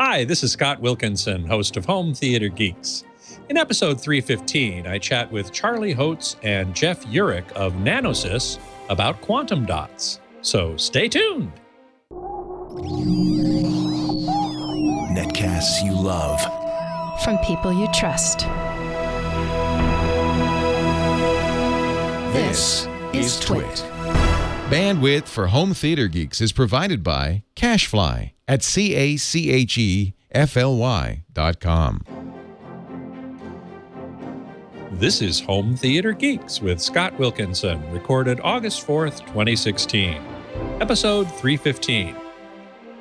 Hi, this is Scott Wilkinson, host of Home Theater Geeks. In episode 315, I chat with Charlie Hotz and Jeff Yurek of Nanosys about quantum dots. So stay tuned. Netcasts you love. From people you trust. This is Twit. Bandwidth for Home Theater Geeks is provided by CacheFly at CACHEFLY.com. This is Home Theater Geeks with Scott Wilkinson, recorded August 4th, 2016. Episode 315,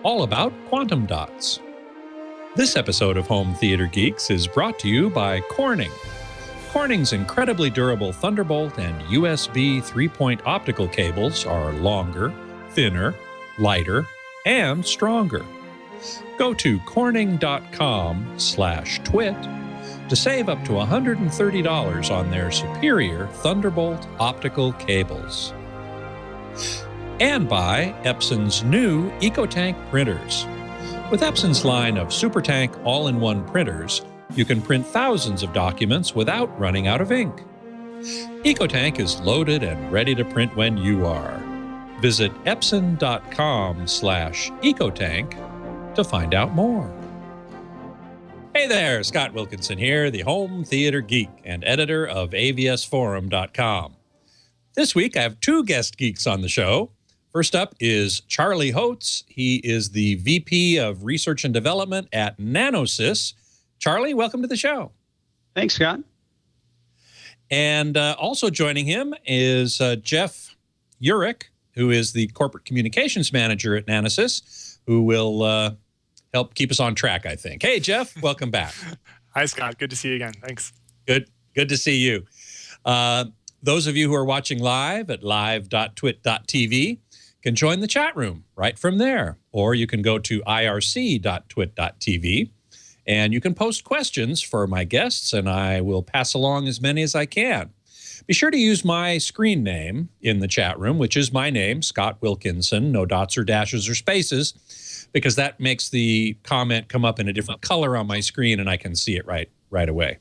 all about quantum dots. This episode of Home Theater Geeks is brought to you by Corning. Corning's incredibly durable Thunderbolt and USB 3-point optical cables are longer, thinner, lighter, and stronger. Go to corning.com/twit to save up to $130 on their superior Thunderbolt optical cables. And by Epson's new EcoTank printers. With Epson's line of SuperTank all-in-one printers, you can print thousands of documents without running out of ink. EcoTank is loaded and ready to print when you are. Visit epson.com/ecotank to find out more. Hey there, Scott Wilkinson here, the Home Theater Geek and editor of avsforum.com. This week I have two guest geeks on the show. First up is Charlie Hotz. He is the VP of Research and Development at Nanosys. Charlie, welcome to the show. Thanks, Scott. And also joining him is Jeff Yurek, who is the Corporate Communications Manager at Nanosys, who will help keep us on track, I think. Hey, Jeff, welcome back. Hi, Scott. Good to see you again. Thanks. Good to see you. Those of you who are watching live at live.twit.tv can join the chat room right from there. Or you can go to irc.twit.tv. And you can post questions for my guests, and I will pass along as many as I can. Be sure to use my screen name in the chat room, which is my name, Scott Wilkinson, no dots or dashes or spaces, because that makes the comment come up in a different color on my screen, and I can see it right away.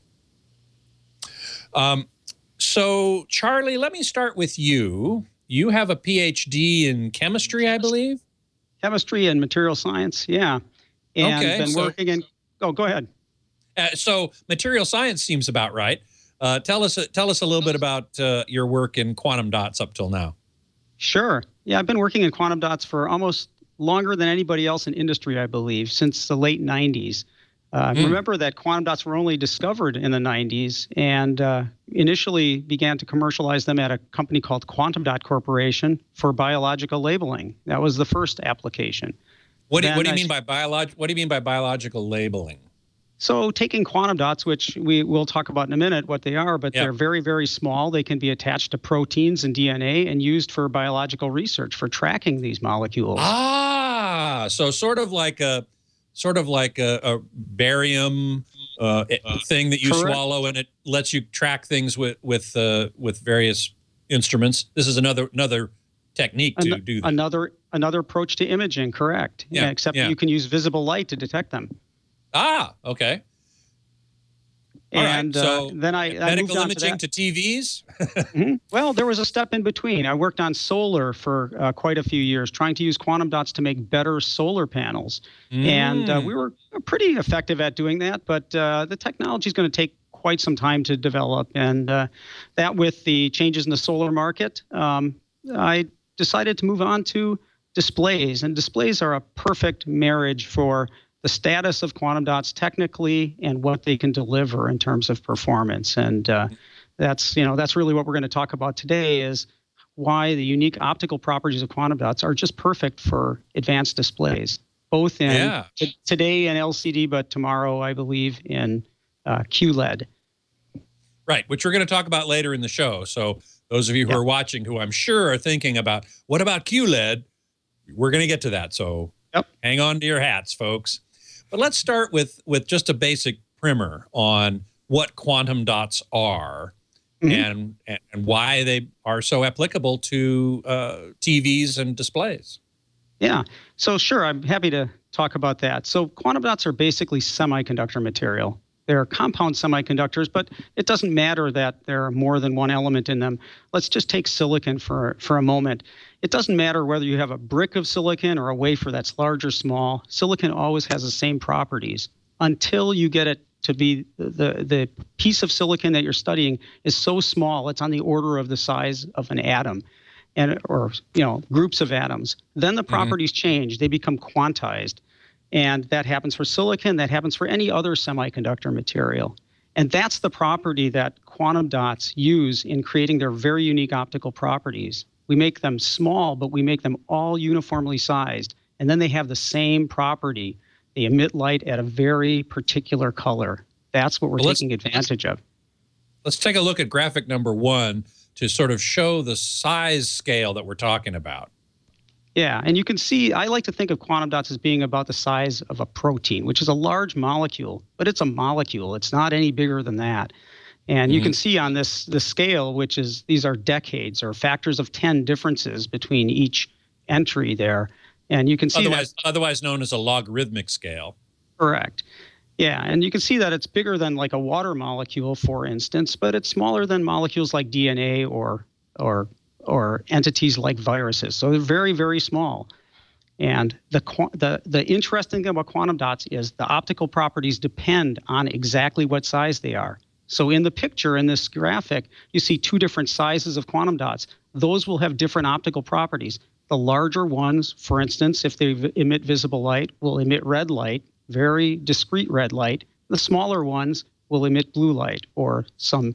So, Charlie, let me start with you. You have a PhD in chemistry, I believe? Chemistry and material science, yeah. And okay, been working in... Oh, go ahead. So material science seems about right. Tell us a little bit about your work in quantum dots up till now. Sure. Yeah, I've been working in quantum dots for almost longer than anybody else in industry, I believe, since the late 90s. Remember that quantum dots were only discovered in the 90s and initially began to commercialize them at a company called Quantum Dot Corporation for biological labeling. That was the first application. What do you mean by biological labeling? So taking quantum dots, which we'll talk about in a minute what they are, but they're very, very small. They can be attached to proteins and DNA and used for biological research for tracking these molecules. Ah, so sort of like a barium thing that you swallow, and it lets you track things with various instruments. This is another technique to do that. Another approach to imaging, correct? Yeah, except you can use visible light to detect them. Ah, okay. And so then I medical moved on imaging to TVs? Well, there was a step in between. I worked on solar for quite a few years, trying to use quantum dots to make better solar panels. And we were pretty effective at doing that, but the technology is going to take quite some time to develop. And that with the changes in the solar market, I decided to move on to displays. And displays are a perfect marriage for the status of quantum dots technically and what they can deliver in terms of performance. And that's really what we're going to talk about today, is why the unique optical properties of quantum dots are just perfect for advanced displays, both in today in LCD, but tomorrow, I believe, in QLED. Right, which we're going to talk about later in the show. So those of you who are watching, who I'm sure are thinking about, what about QLED? We're going to get to that. So hang on to your hats, folks. But let's start with just a basic primer on what quantum dots are and why they are so applicable to TVs and displays. Yeah. So sure, I'm happy to talk about that. So quantum dots are basically semiconductor material. They're compound semiconductors, but it doesn't matter that there are more than one element in them. Let's just take silicon for a moment. It doesn't matter whether you have a brick of silicon or a wafer that's large or small. Silicon always has the same properties until you get it to be the piece of silicon that you're studying is so small, it's on the order of the size of an atom, or groups of atoms. Then the properties change. They become quantized. And that happens for silicon. That happens for any other semiconductor material. And that's the property that quantum dots use in creating their very unique optical properties. We make them small, but we make them all uniformly sized. And then they have the same property. They emit light at a very particular color. That's what we're taking advantage of. Let's take a look at graphic number 1 to sort of show the size scale that we're talking about. Yeah, and you can see, I like to think of quantum dots as being about the size of a protein, which is a large molecule, but it's a molecule. It's not any bigger than that. And you can see on this scale, which is, these are decades or factors of 10 differences between each entry there. And you can see otherwise known as a logarithmic scale. Correct. Yeah, and you can see that it's bigger than like a water molecule, for instance, but it's smaller than molecules like DNA or entities like viruses. So they're very, very small. And the interesting thing about quantum dots is the optical properties depend on exactly what size they are. So in the picture, in this graphic, you see 2 different sizes of quantum dots. Those will have different optical properties. The larger ones, for instance, if they emit visible light, will emit red light, very discrete red light. The smaller ones will emit blue light or some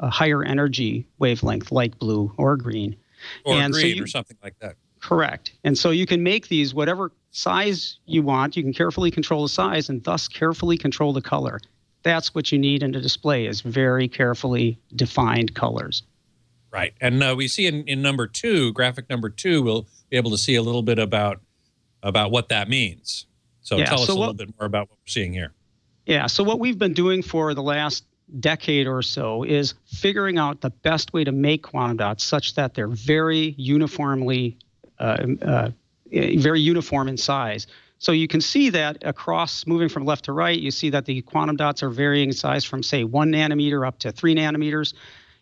higher energy wavelength, like blue or green. Or green or something like that. Correct. And so you can make these whatever size you want. You can carefully control the size and thus carefully control the color. That's what you need in a display, is very carefully defined colors. Right. And we see in number 2, graphic number 2, we'll be able to see a little bit about what that means. So tell us a little bit more about what we're seeing here. Yeah. So what we've been doing for the last decade or so is figuring out the best way to make quantum dots such that they're very uniformly, very uniform in size. So you can see that across, moving from left to right, you see that the quantum dots are varying in size from, say, 1 nanometer up to 3 nanometers.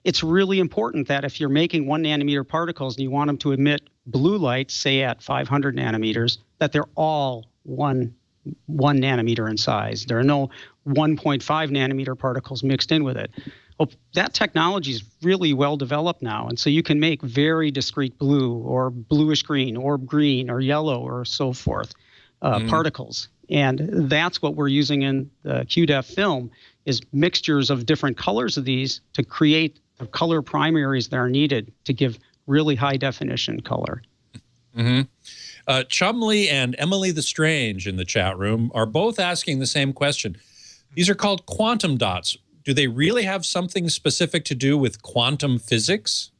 It's really important that if you're making 1 nanometer particles and you want them to emit blue light, say at 500 nanometers, that they're all one nanometer in size. There are no 1.5 nanometer particles mixed in with it. Well, that technology is really well developed now, and so you can make very discrete blue or bluish green or green or yellow or so forth particles. And that's what we're using in the QDEF film, is mixtures of different colors of these to create the color primaries that are needed to give really high definition color. Chumley and Emily the Strange in the chat room are both asking the same question. These are called quantum dots. Do they really have something specific to do with quantum physics?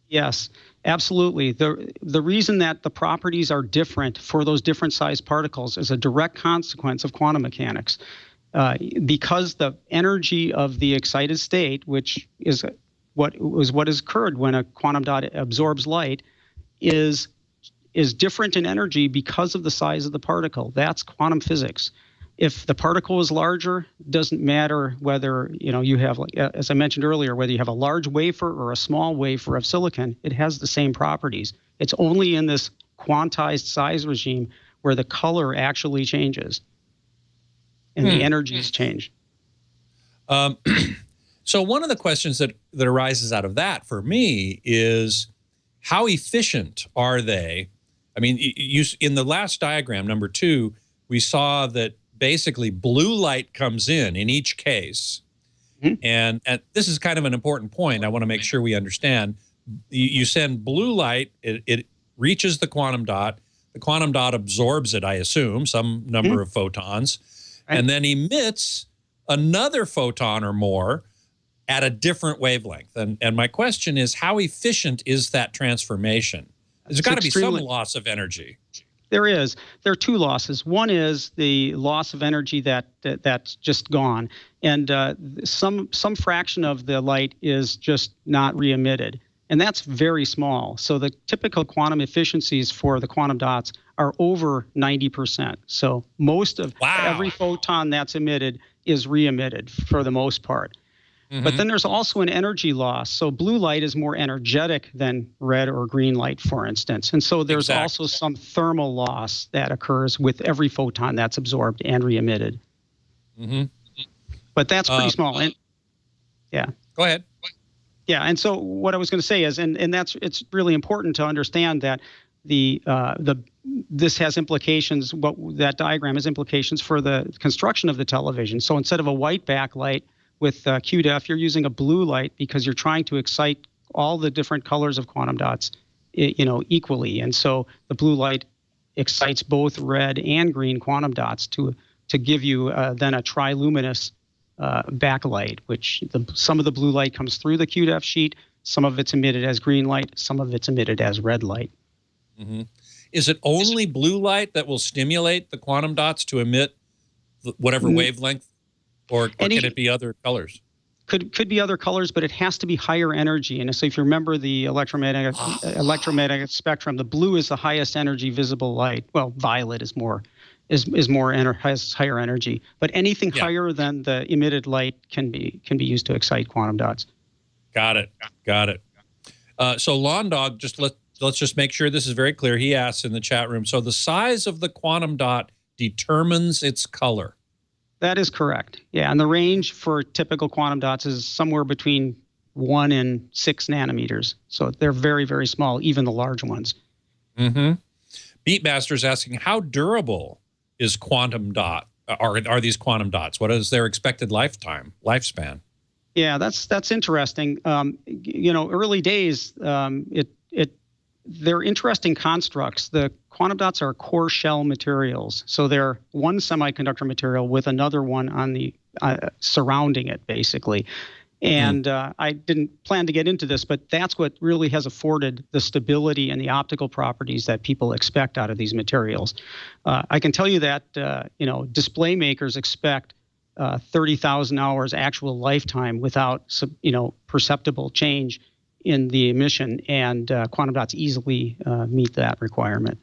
Yes, absolutely. The reason that the properties are different for those different sized particles is a direct consequence of quantum mechanics. Because the energy of the excited state, which is what has occurred when a quantum dot absorbs light, is different in energy because of the size of the particle. That's quantum physics. If the particle is larger, doesn't matter whether you have, as I mentioned earlier, whether you have a large wafer or a small wafer of silicon, it has the same properties. It's only in this quantized size regime where the color actually changes and the energies change. So one of the questions that arises out of that for me is, how efficient are they? I mean, in the last diagram, number 2, we saw that basically blue light comes in each case. And this is kind of an important point I want to make sure we understand. You send blue light, it reaches the quantum dot absorbs it, I assume, some number of photons, and then emits another photon or more at a different wavelength. And my question is, how efficient is that transformation? There's got to be some loss of energy. There is. There are 2 losses. One is the loss of energy that's just gone, and some fraction of the light is just not re-emitted. And that's very small. So the typical quantum efficiencies for the quantum dots are over 90%. So most of every photon that's emitted is re-emitted for the most part. But then there's also an energy loss. So blue light is more energetic than red or green light, for instance. And so there's also some thermal loss that occurs with every photon that's absorbed and re-emitted. But that's pretty small. And yeah. Go ahead. Yeah, and so what I was going to say is, and it's really important to understand that this has implications. That diagram has implications for the construction of the television. So instead of a white backlight with QDEF, you're using a blue light because you're trying to excite all the different colors of quantum dots, equally. And so the blue light excites both red and green quantum dots to give you then a triluminous backlight, which some of the blue light comes through the QDEF sheet, some of it's emitted as green light, some of it's emitted as red light. Is it only blue light that will stimulate the quantum dots to emit whatever wavelength, or can it be other colors? Could be other colors, but it has to be higher energy. And so if you remember the electromagnetic spectrum, the blue is the highest energy visible light. Well, violet is has higher energy, but anything higher than the emitted light can be used to excite quantum dots. Got it. So Lawn Dog, let's just make sure this is very clear. He asks in the chat room, so the size of the quantum dot determines its color. That is correct. Yeah, and the range for typical quantum dots is somewhere between 1 and 6 nanometers. So they're very, very small, even the large ones. Beatmaster's asking, how durable is quantum dot? Are these quantum dots? What is their expected lifespan? Yeah, that's interesting. Early days, they're interesting constructs. The quantum dots are core shell materials, so they're one semiconductor material with another one on the surrounding it, basically. And I didn't plan to get into this, but that's what really has afforded the stability and the optical properties that people expect out of these materials. I can tell you that display makers expect 30,000 hours actual lifetime without perceptible change in the emission, and quantum dots easily meet that requirement.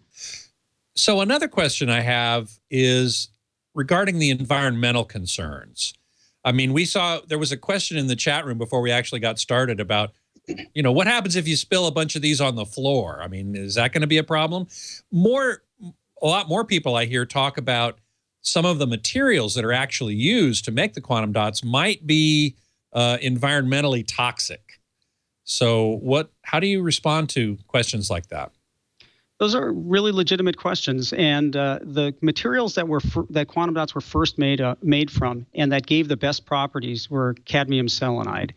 So another question I have is regarding the environmental concerns. I mean, we saw there was a question in the chat room before we actually got started about, what happens if you spill a bunch of these on the floor? I mean, is that going to be a problem? A lot more people I hear talk about some of the materials that are actually used to make the quantum dots might be environmentally toxic. So how do you respond to questions like that? Those are really legitimate questions, and the materials that quantum dots were first made from, and that gave the best properties, were cadmium selenide.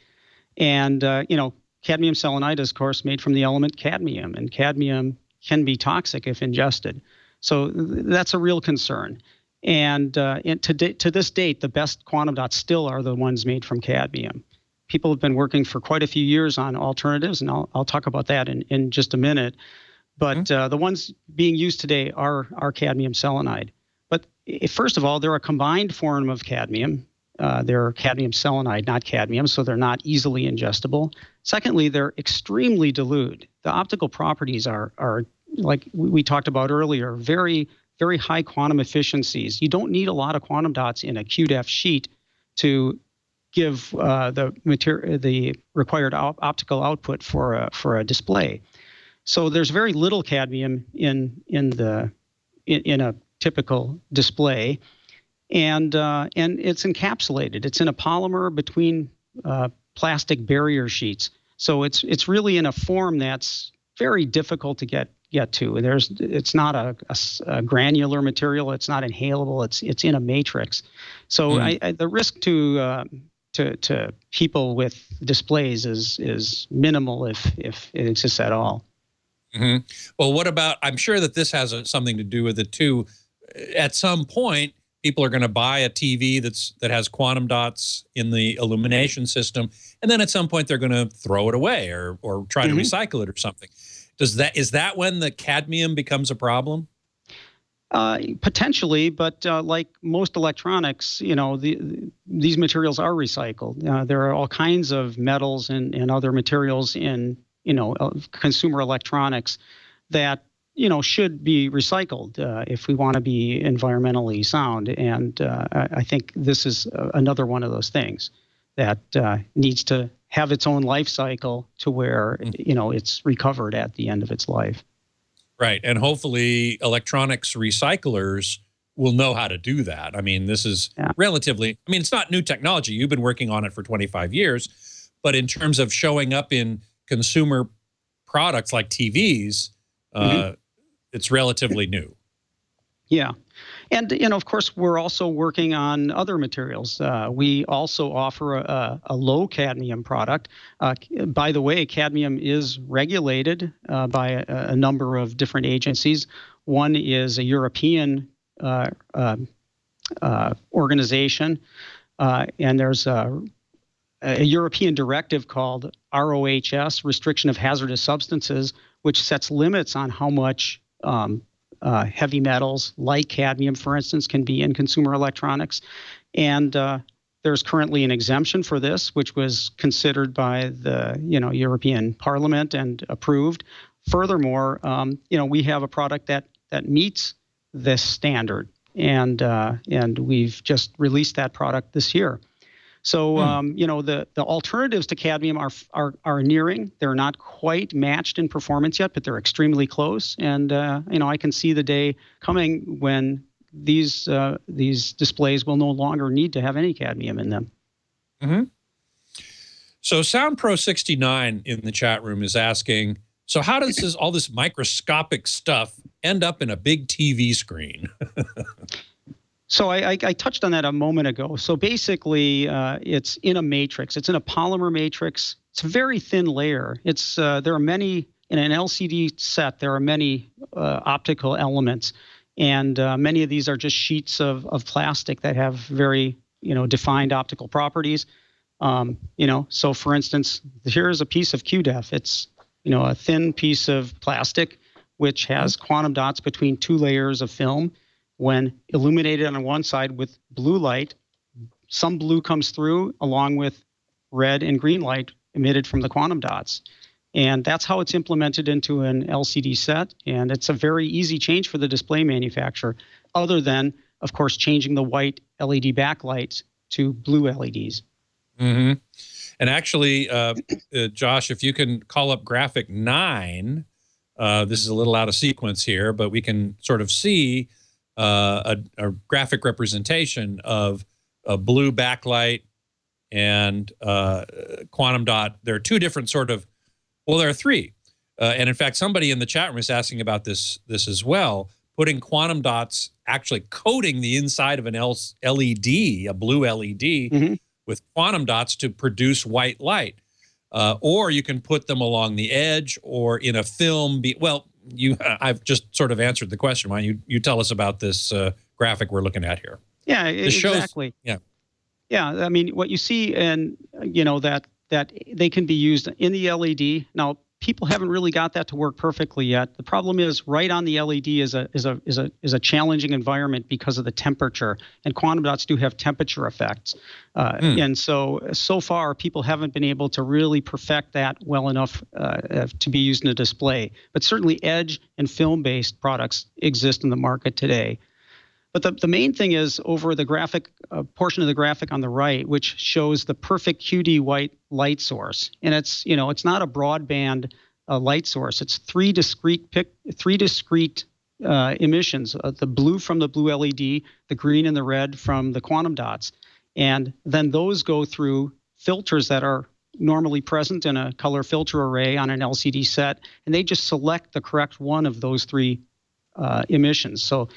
And cadmium selenide is, of course, made from the element cadmium, and cadmium can be toxic if ingested. So that's a real concern. And to this date, the best quantum dots still are the ones made from cadmium. People have been working for quite a few years on alternatives, and I'll talk about that in just a minute. But the ones being used today are cadmium selenide. But first of all, they're a combined form of cadmium. They're cadmium selenide, not cadmium, so they're not easily ingestible. Secondly, they're extremely dilute. The optical properties are like we talked about earlier, very, very high quantum efficiencies. You don't need a lot of quantum dots in a QDEF sheet to give the required optical output for a display. So there's very little cadmium in a typical display, and it's encapsulated. It's in a polymer between plastic barrier sheets. So it's really in a form that's very difficult to get to. It's not a granular material. It's not inhalable. It's in a matrix. So the risk to people with displays is minimal if it exists at all. Well, what about, I'm sure that this has something to do with it too. At some point, people are going to buy a TV that has quantum dots in the illumination system, and then at some point they're going to throw it away or try to recycle it or something. Is that when the cadmium becomes a problem? Potentially, but like most electronics, these materials are recycled. There are all kinds of metals and other materials in consumer electronics that should be recycled if we want to be environmentally sound. And I think this is another one of those things that needs to have its own life cycle to where it's recovered at the end of its life. Right, and hopefully electronics recyclers will know how to do that. I mean, this is relatively, I mean, it's not new technology. You've been working on it for 25 years, but in terms of showing up in consumer products like TVs, it's relatively new. Yeah. And, of course, we're also working on other materials. We also offer a low cadmium product. By the way, cadmium is regulated by a number of different agencies. One is a European organization, and there's a European directive called RoHS, Restriction of Hazardous Substances, which sets limits on how much heavy metals like cadmium, for instance, can be in consumer electronics. And there's currently an exemption for this, which was considered by the European Parliament and approved. Furthermore, we have a product that meets this standard, and we've just released that product this year. So, the alternatives to cadmium are nearing. They're not quite matched in performance yet, but they're extremely close. And, I can see the day coming when these displays will no longer need to have any cadmium in them. Mm-hmm. So SoundPro69 in the chat room is asking, so how does all this microscopic stuff end up in a big TV screen? So I touched on that a moment ago. So basically, it's in a matrix. It's in a polymer matrix. It's a very thin layer. There are many, in an LCD set, there are many optical elements. And many of these are just sheets of plastic that have very, defined optical properties. So for instance, here's a piece of QDEF. It's, a thin piece of plastic, which has quantum dots between two layers of film. When illuminated on one side with blue light, some blue comes through along with red and green light emitted from the quantum dots. And that's how it's implemented into an LCD set. And it's a very easy change for the display manufacturer, other than, of course, changing the white LED backlights to blue LEDs. Mm-hmm. And actually, Josh, if you can call up graphic 9, this is a little out of sequence here, but we can sort of see a graphic representation of a blue backlight and quantum dot. There are two different sort of, well, there are three. And in fact, somebody in the chat room is asking about this as well, putting quantum dots, actually coating the inside of an LED, a blue LED, with quantum dots to produce white light. Or you can put them along the edge or in a film. I've just sort of answered the question. Why don't you tell us about this graphic we're looking at here? Yeah, exactly. Yeah. I mean, what you see, and that they can be used in the LED. Now, people haven't really got that to work perfectly yet. The problem is, right on the LED is a challenging environment because of the temperature, and quantum dots do have temperature effects. And so far, people haven't been able to really perfect that well enough to be used in a display. But certainly, edge and film-based products exist in the market today. But the main thing is over the graphic portion of the graphic on the right, which shows the perfect QD white light source, and it's not a broadband light source. It's three discrete emissions: the blue from the blue LED, the green and the red from the quantum dots, and then those go through filters that are normally present in a color filter array on an LCD set, and they just select the correct one of those three emissions. So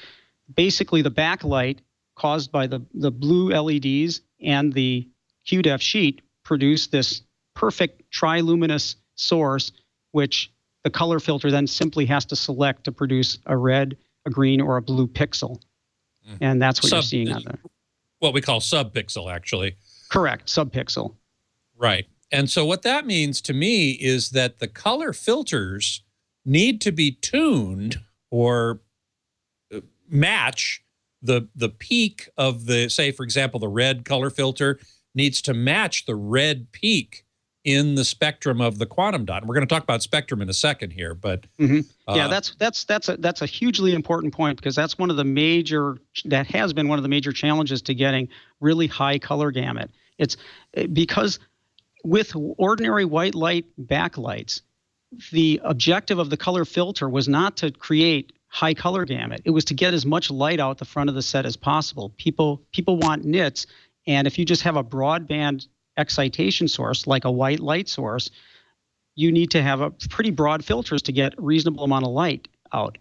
basically, the backlight caused by the blue LEDs and the QDEF sheet produce this perfect triluminous source, which the color filter then simply has to select to produce a red, a green, or a blue pixel. And that's what you're seeing on there. What we call subpixel, actually. Correct, subpixel. Right. And so what that means to me is that the color filters need to be tuned or match the peak of the, say, for example, the red color filter needs to match the red peak in the spectrum of the quantum dot. And we're going to talk about spectrum in a second here, but yeah, that's a hugely important point, because that has been one of the major challenges to getting really high color gamut. It's because with ordinary white light backlights, the objective of the color filter was not to create high color gamut. It was to get as much light out the front of the set as possible. People want nits, and if you just have a broadband excitation source like a white light source, you need to have a pretty broad filters to get a reasonable amount of light out.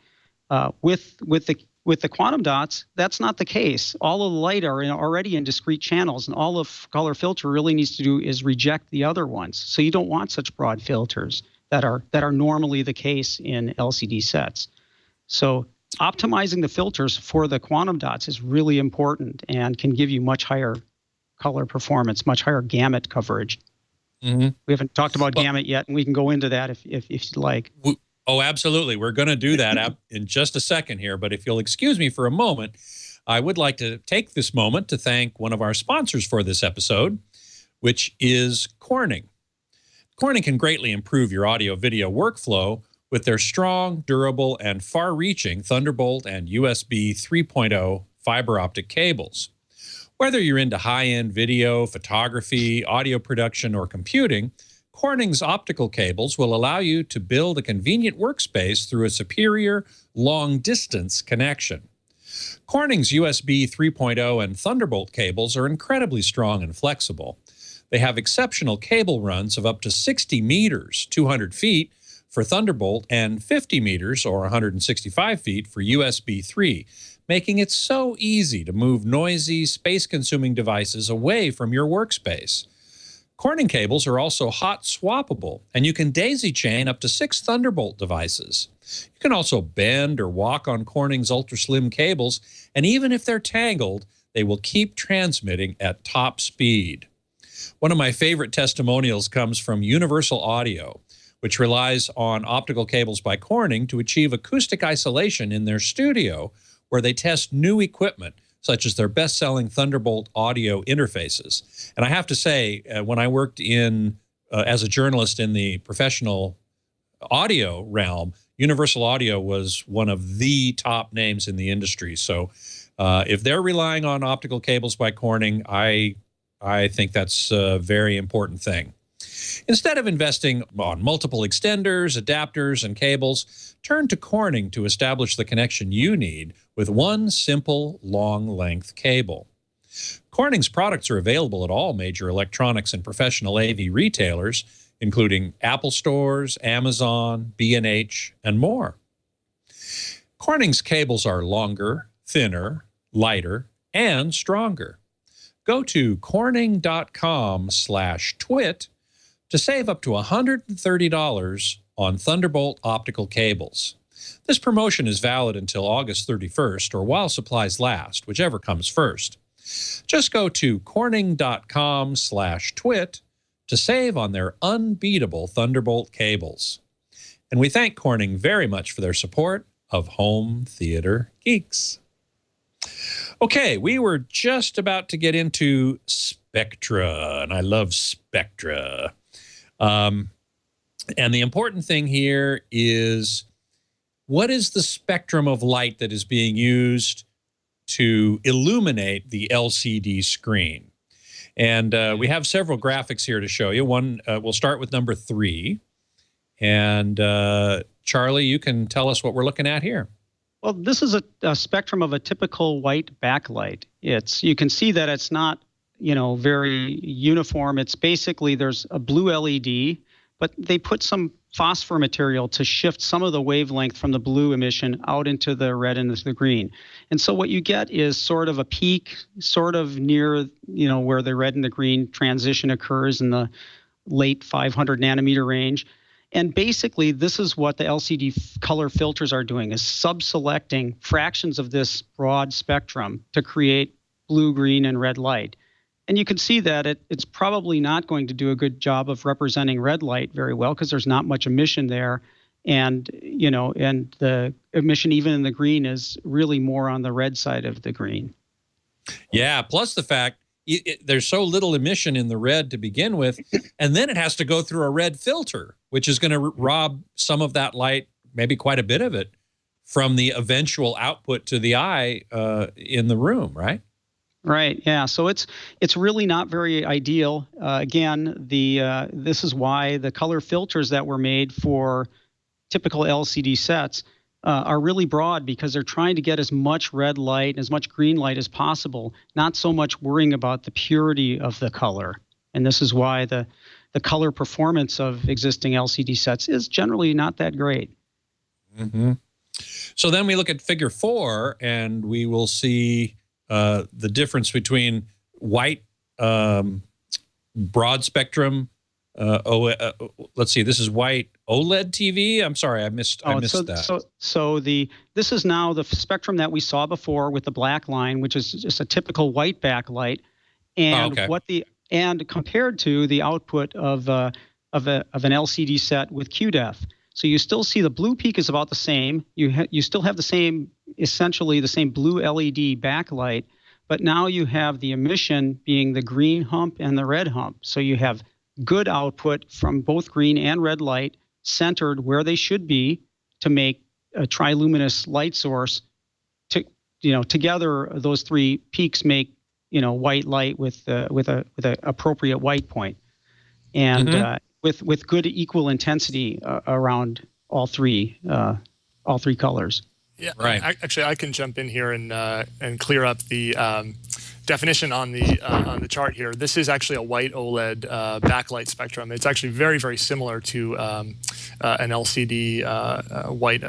With the quantum dots, that's not the case. All of the light are already in discrete channels, and all the color filter really needs to do is reject the other ones. So you don't want such broad filters that are normally the case in LCD sets. So optimizing the filters for the quantum dots is really important and can give you much higher color performance, much higher gamut coverage. We haven't talked about gamut yet, and we can go into that if you'd like. Oh, absolutely. We're going to do that in just a second here, but if you'll excuse me for a moment, I would like to take this moment to thank one of our sponsors for this episode, which is Corning. Corning can greatly improve your audio-video workflow with their strong, durable, and far-reaching Thunderbolt and USB 3.0 fiber optic cables. Whether you're into high-end video, photography, audio production, or computing, Corning's optical cables will allow you to build a convenient workspace through a superior long-distance connection. Corning's USB 3.0 and Thunderbolt cables are incredibly strong and flexible. They have exceptional cable runs of up to 60 meters, 200 feet, for Thunderbolt, and 50 meters, or 165 feet, for USB 3, making it so easy to move noisy, space-consuming devices away from your workspace. Corning cables are also hot swappable, and you can daisy-chain up to 6 Thunderbolt devices. You can also bend or walk on Corning's ultra-slim cables, and even if they're tangled, they will keep transmitting at top speed. One of my favorite testimonials comes from Universal Audio, which relies on optical cables by Corning to achieve acoustic isolation in their studio, where they test new equipment, such as their best-selling Thunderbolt audio interfaces. And I have to say, when I worked as a journalist in the professional audio realm, Universal Audio was one of the top names in the industry. So if they're relying on optical cables by Corning, I think that's a very important thing. Instead of investing on multiple extenders, adapters, and cables, turn to Corning to establish the connection you need with one simple, long-length cable. Corning's products are available at all major electronics and professional AV retailers, including Apple stores, Amazon, B&H, and more. Corning's cables are longer, thinner, lighter, and stronger. Go to corning.com/twit to save up to $130 on Thunderbolt optical cables. This promotion is valid until August 31st, or while supplies last, whichever comes first. Just go to corning.com/twit to save on their unbeatable Thunderbolt cables. And we thank Corning very much for their support of Home Theater Geeks. Okay, we were just about to get into spectra, and I love spectra. And the important thing here is, what is the spectrum of light that is being used to illuminate the LCD screen? And we have several graphics here to show you. One, we'll start with number 3. And Charlie, you can tell us what we're looking at here. Well, this is a spectrum of a typical white backlight. You can see that it's not, very uniform. It's basically, there's a blue LED, but they put some phosphor material to shift some of the wavelength from the blue emission out into the red and the green. And so what you get is sort of a peak, sort of near, where the red and the green transition occurs in the late 500 nanometer range. And basically, this is what the LCD color filters are doing, is sub-selecting fractions of this broad spectrum to create blue, green, and red light. And you can see that it's probably not going to do a good job of representing red light very well, because there's not much emission there. And, and the emission even in the green is really more on the red side of the green. Yeah, plus the fact there's so little emission in the red to begin with, and then it has to go through a red filter, which is going to rob some of that light, maybe quite a bit of it, from the eventual output to the eye in the room, right? Right. Yeah. So it's really not very ideal. Again, this is why the color filters that were made for typical LCD sets are really broad, because they're trying to get as much red light and as much green light as possible, not so much worrying about the purity of the color. And this is why the color performance of existing LCD sets is generally not that great. Mm-hmm. So then we look at Figure 4, and we will see the difference between white broad spectrum. Let's see. This is white OLED TV. I'm sorry, I missed that. So this is now the spectrum that we saw before with the black line, which is just a typical white backlight, and and compared to the output of an LCD set with QDEF. So you still see the blue peak is about the same. You still have the same, essentially the same blue LED backlight, but now you have the emission being the green hump and the red hump. So you have good output from both green and red light centered where they should be to make a triluminous light source. Together those three peaks make white light with a appropriate white point, and with good equal intensity around all three colors. Yeah, right. Actually, I can jump in here and clear up the definition on the chart here. This is actually a white OLED backlight spectrum. It's actually very, very similar to an LCD white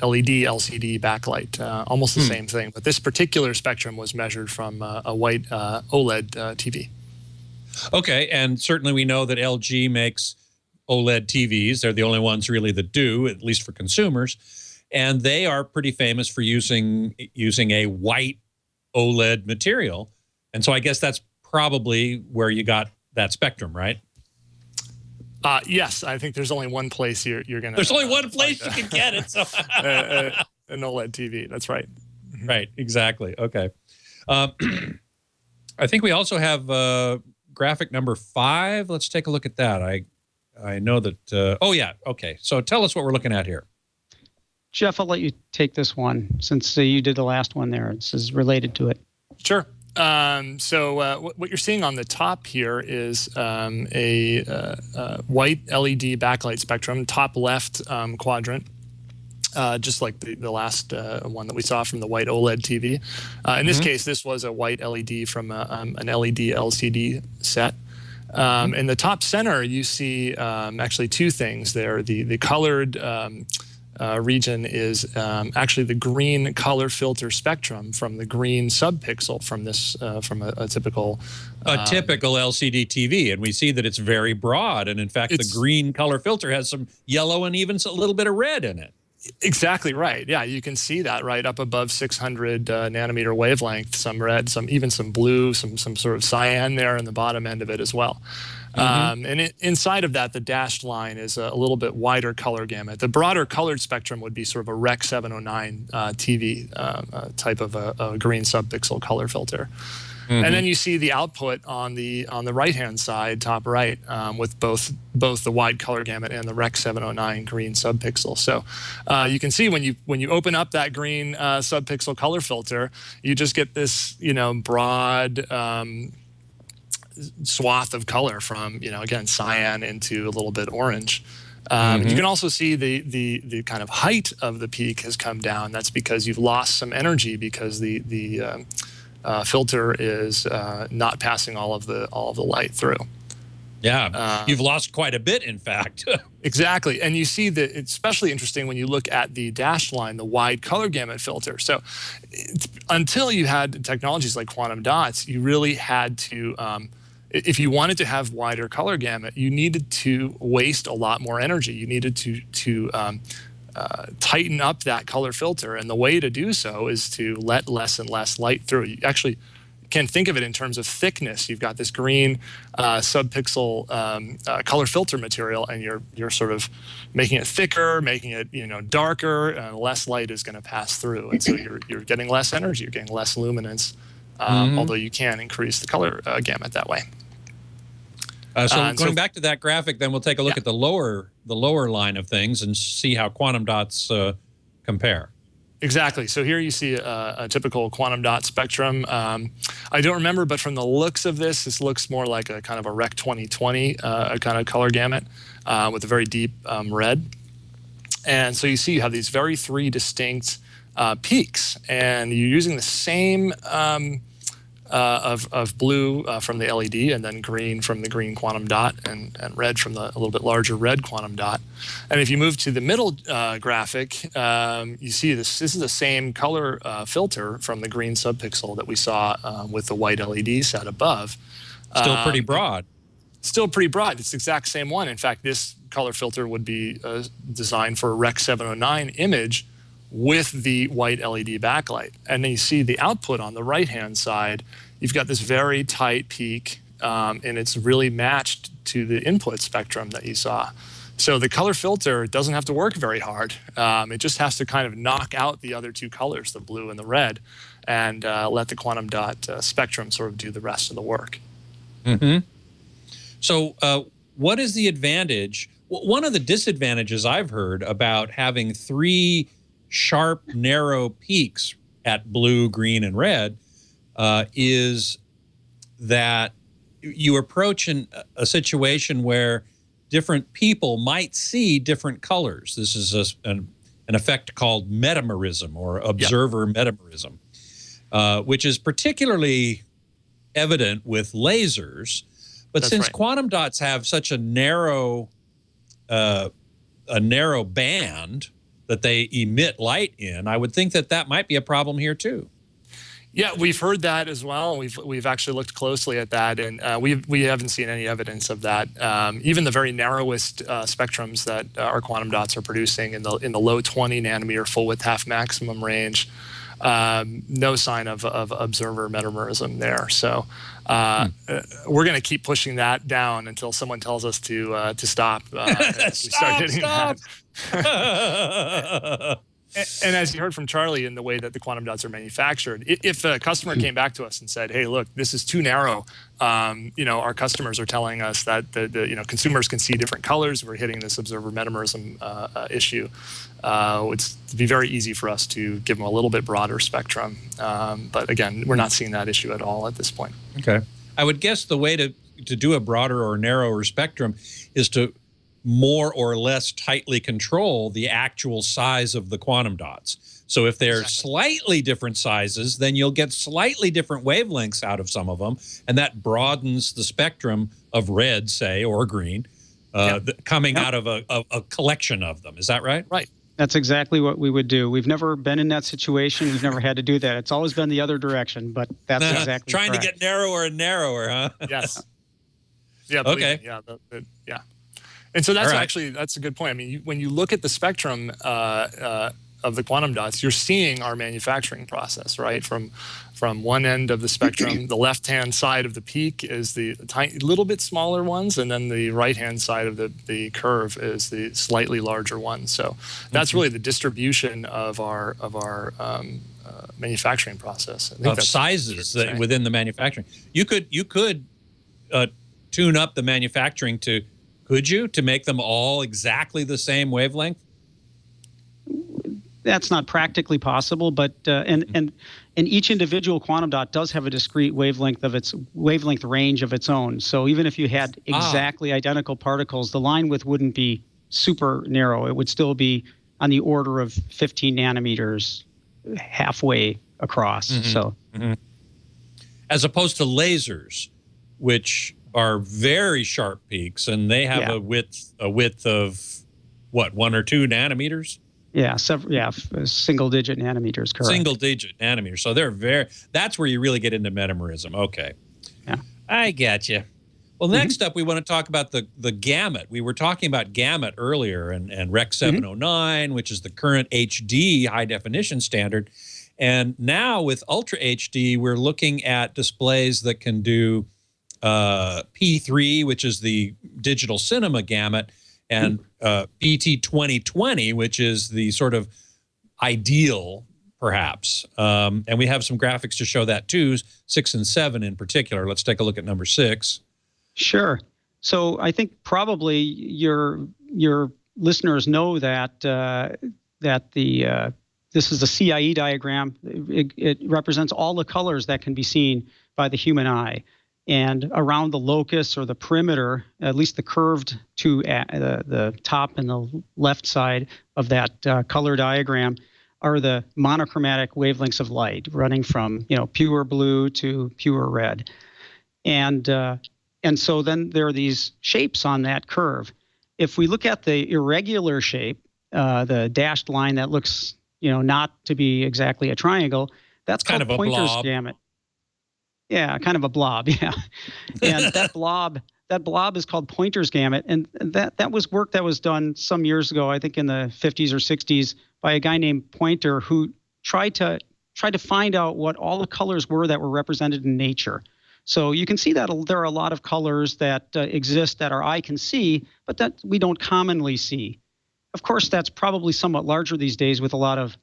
LED LCD backlight, almost the same thing. But this particular spectrum was measured from a white OLED TV. Okay, and certainly we know that LG makes OLED TVs. They're the only ones really that do, at least for consumers. And they are pretty famous for using a white OLED material. And so I guess that's probably where you got that spectrum, right? Yes, I think there's only one place you're going to... There's only one place you can get it. So an OLED TV, that's right. Right, exactly. Okay. I think we also have graphic number 5. Let's take a look at that. I know that... oh, yeah. Okay. So tell us what we're looking at here. Jeff, I'll let you take this one since you did the last one there. This is related to it. Sure. So what you're seeing on the top here is a white LED backlight spectrum, top left quadrant, just like the last one that we saw from the white OLED TV. In this case, this was a white LED from an LED LCD set. In the top center, you see actually two things there. The colored region is actually the green color filter spectrum from the green subpixel from this from a typical LCD TV, and we see that it's very broad, and in fact the green color filter has some yellow and even a little bit of red in it. Exactly right. Yeah, you can see that right up above 600 nanometer wavelength, some red, even some blue, some sort of cyan there in the bottom end of it as well. And inside of that, the dashed line is a little bit wider color gamut. The broader colored spectrum would be sort of a Rec 709 TV type of a green subpixel color filter. And then you see the output on the right-hand side, top right, with both the wide color gamut and the Rec 709 green subpixel. So you can see when you open up that green subpixel color filter, you just get this broad swath of color from again cyan into a little bit orange. You can also see the kind of height of the peak has come down. That's because you've lost some energy because the filter is not passing all of the light through. Yeah, you've lost quite a bit, in fact. Exactly, and you see that it's especially interesting when you look at the dashed line, the wide color gamut filter. So until you had technologies like quantum dots, you really had to, if you wanted to have wider color gamut, you needed to waste a lot more energy. You needed to tighten up that color filter, and the way to do so is to let less and less light through. You actually can think of it in terms of thickness. You've got this green subpixel color filter material, and you're sort of making it thicker, making it darker, and less light is going to pass through, and so you're getting less energy, you're getting less luminance although you can increase the color gamut that way. So going back to that graphic, then we'll take a look at the lower line of things and see how quantum dots compare. Exactly. So here you see a typical quantum dot spectrum. I don't remember, but from the looks of this looks more like a kind of a Rec 2020 kind of color gamut with a very deep red. And so you see you have these three distinct peaks, and you're using the same of blue from the LED, and then green from the green quantum dot, and red from the a little bit larger red quantum dot. And if you move to the middle graphic, you see this is the same color filter from the green subpixel that we saw with the white LED set above. Still pretty broad. Still pretty broad. It's the exact same one. In fact, this color filter would be designed for a Rec 709 image with the white LED backlight. And then you see the output on the right-hand side. You've got this very tight peak, and it's really matched to the input spectrum that you saw. So the color filter doesn't have to work very hard. It just has to kind of knock out the other two colors, the blue and the red, and let the quantum dot spectrum sort of do the rest of the work. Mm-hmm. So what is the advantage? One of the disadvantages I've heard about having three sharp, narrow peaks at blue, green, and red is that you approach a situation where different people might see different colors. This is an effect called metamerism, or observer metamerism, which is particularly evident with lasers. But since quantum dots have such a narrow band that they emit light in, I would think that that might be a problem here too. Yeah, we've heard that as well. We've actually looked closely at that, and we haven't seen any evidence of that. Even the very narrowest spectrums that our quantum dots are producing in the low 20 nanometer full width half maximum range, no sign of observer metamerism there. So we're going to keep pushing that down until someone tells us to stop. Stop! And as you heard from Charlie, in the way that the quantum dots are manufactured, if a customer came back to us and said, "Hey, look, this is too narrow," our customers are telling us that the consumers can see different colors. We're hitting this observer metamerism issue. It'd be very easy for us to give them a little bit broader spectrum, but again, we're not seeing that issue at all at this point. Okay, I would guess the way to do a broader or narrower spectrum is to more or less tightly control the actual size of the quantum dots. So if they're slightly different sizes, then you'll get slightly different wavelengths out of some of them, and that broadens the spectrum of red, say, or green, coming out of a collection of them. Is that right? Right. That's exactly what we would do. We've never been in that situation. We've never had to do that. It's always been the other direction, but that's exactly trying correct. to get narrower and narrower, huh? Yes. Yeah. Okay. Me. Yeah. And so that's a good point. I mean, when you look at the spectrum of the quantum dots, you're seeing our manufacturing process, right? From one end of the spectrum, the left-hand side of the peak is the tiny, little bit smaller ones, and then the right-hand side of the curve is the slightly larger ones. So that's really the distribution of our manufacturing process. I think of sizes within the manufacturing. You could tune up the manufacturing to. Could you, to make them all exactly the same wavelength? That's not practically possible, but and each individual quantum dot does have a discrete wavelength range of its own. So even if you had exactly identical particles, the line width wouldn't be super narrow. It would still be on the order of 15 nanometers, halfway across. So, as opposed to lasers, which are very sharp peaks, and they have a width of what, 1 or 2 nanometers? Yeah, single-digit nanometers, correct. Single-digit nanometers. So that's where you really get into metamerism. Okay. Yeah. I get you. Well, next up, we want to talk about the Gamut. We were talking about Gamut earlier, and Rec 709, which is the current HD high-definition standard. And now with Ultra HD, we're looking at displays that can do P3, which is the digital cinema gamut, and PT 2020, which is the sort of ideal perhaps. And we have some graphics to show that too, 6 and 7 in particular. Let's take a look at number 6. Sure. So I think probably your listeners know that this is a CIE diagram. It represents all the colors that can be seen by the human eye. And around the locus or the perimeter, at least the curved to the top and the left side of that color diagram, are the monochromatic wavelengths of light running from pure blue to pure red. And so then there are these shapes on that curve. If we look at the irregular shape, the dashed line that looks not to be exactly a triangle, that's kind called of a Pointer's blob. gamut. Yeah, kind of a blob. Yeah, and that blob is called Pointer's gamut, and that was work that was done some years ago, I think in the 50s or 60s, by a guy named Pointer, who tried to find out what all the colors were that were represented in nature. So you can see that there are a lot of colors that exist that our eye can see, but that we don't commonly see. Of course, that's probably somewhat larger these days with a lot of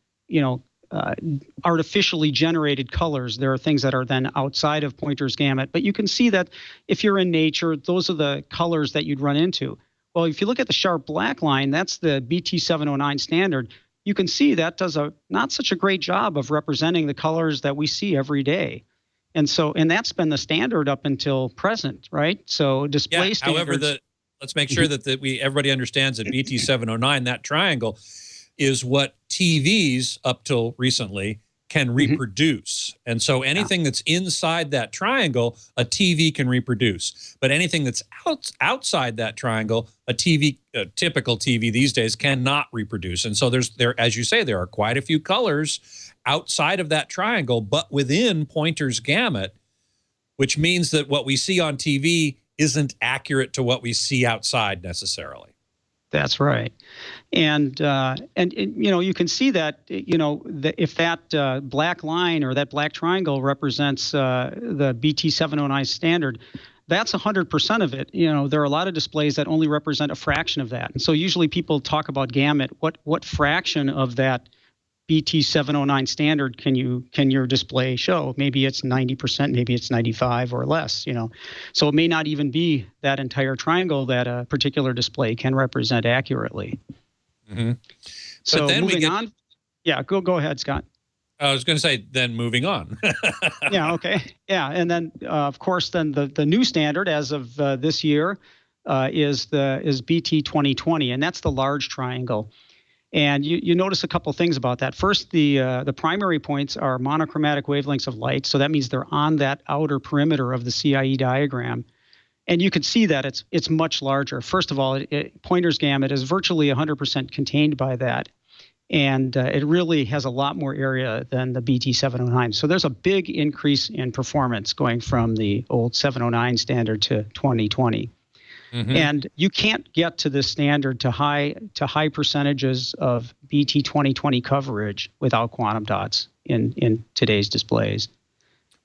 artificially generated colors. There are things that are then outside of Pointer's gamut, but you can see that if you're in nature, those are the colors that you'd run into. Well, if you look at the sharp black line, that's the BT709 standard. You can see that does not such a great job of representing the colors that we see every day. And that's been the standard up until present, right? So display standards. However, let's make sure that everybody understands that BT709, that triangle, is what TVs up till recently can reproduce. And so anything that's inside that triangle, a TV can reproduce. But anything that's outside that triangle, a typical TV these days cannot reproduce. And so as you say, there are quite a few colors outside of that triangle, but within Pointer's gamut, which means that what we see on TV isn't accurate to what we see outside necessarily. That's right, and you can see that if that black line or that black triangle represents the BT709 standard, that's 100% of it. There are a lot of displays that only represent a fraction of that, and so usually people talk about gamut. What fraction of that BT709 standard can your display show? Maybe it's 90%, maybe it's 95 or less, So it may not even be that entire triangle that a particular display can represent accurately. Mm-hmm. So then moving on. Yeah, go ahead, Scott. I was going to say, then moving on. Yeah, okay. Yeah, and then of course then the new standard as of this year is BT 2020, and that's the large triangle. And you notice a couple things about that. First, the primary points are monochromatic wavelengths of light. So that means they're on that outer perimeter of the CIE diagram. And you can see that it's much larger. First of all, Pointer's gamut is virtually 100% contained by that. And it really has a lot more area than the BT709. So there's a big increase in performance going from the old 709 standard to 2020. Mm-hmm. And you can't get to this standard to high percentages of BT 2020 coverage without quantum dots in today's displays.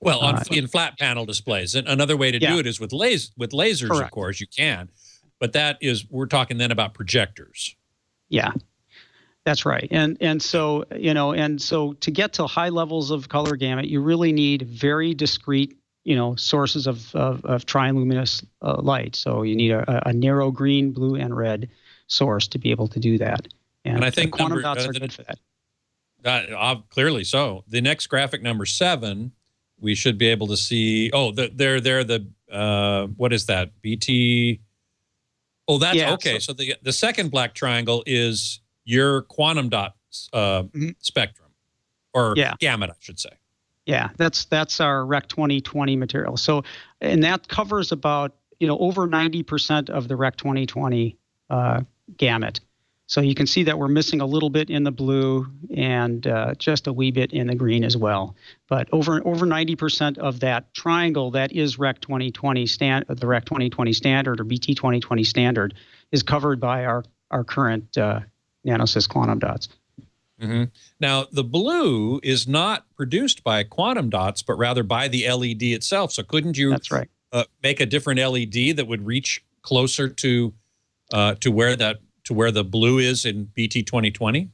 Well, in flat panel displays. Another way to do it is with lasers, Correct. Of course, you can. But we're talking then about projectors. Yeah, that's right. And so to get to high levels of color gamut, you really need very discrete sources of triluminous light. So you need a narrow green, blue, and red source to be able to do that. And I think quantum dots are good for that. Clearly so. The next graphic, number 7, we should be able to see. Oh, they're the what is that? BT. Oh, that's okay. So the second black triangle is your quantum dot spectrum, or gamut, I should say. Yeah, that's our Rec 2020 material. So, and that covers about over 90% of the Rec 2020 gamut. So you can see that we're missing a little bit in the blue and just a wee bit in the green as well. But over 90% of that triangle that is Rec 2020 the Rec 2020 standard or BT 2020 standard is covered by our current Nanosys quantum dots. Mm-hmm. Now, the blue is not produced by quantum dots, but rather by the LED itself. So couldn't you make a different LED that would reach closer to where the blue is in BT 2020?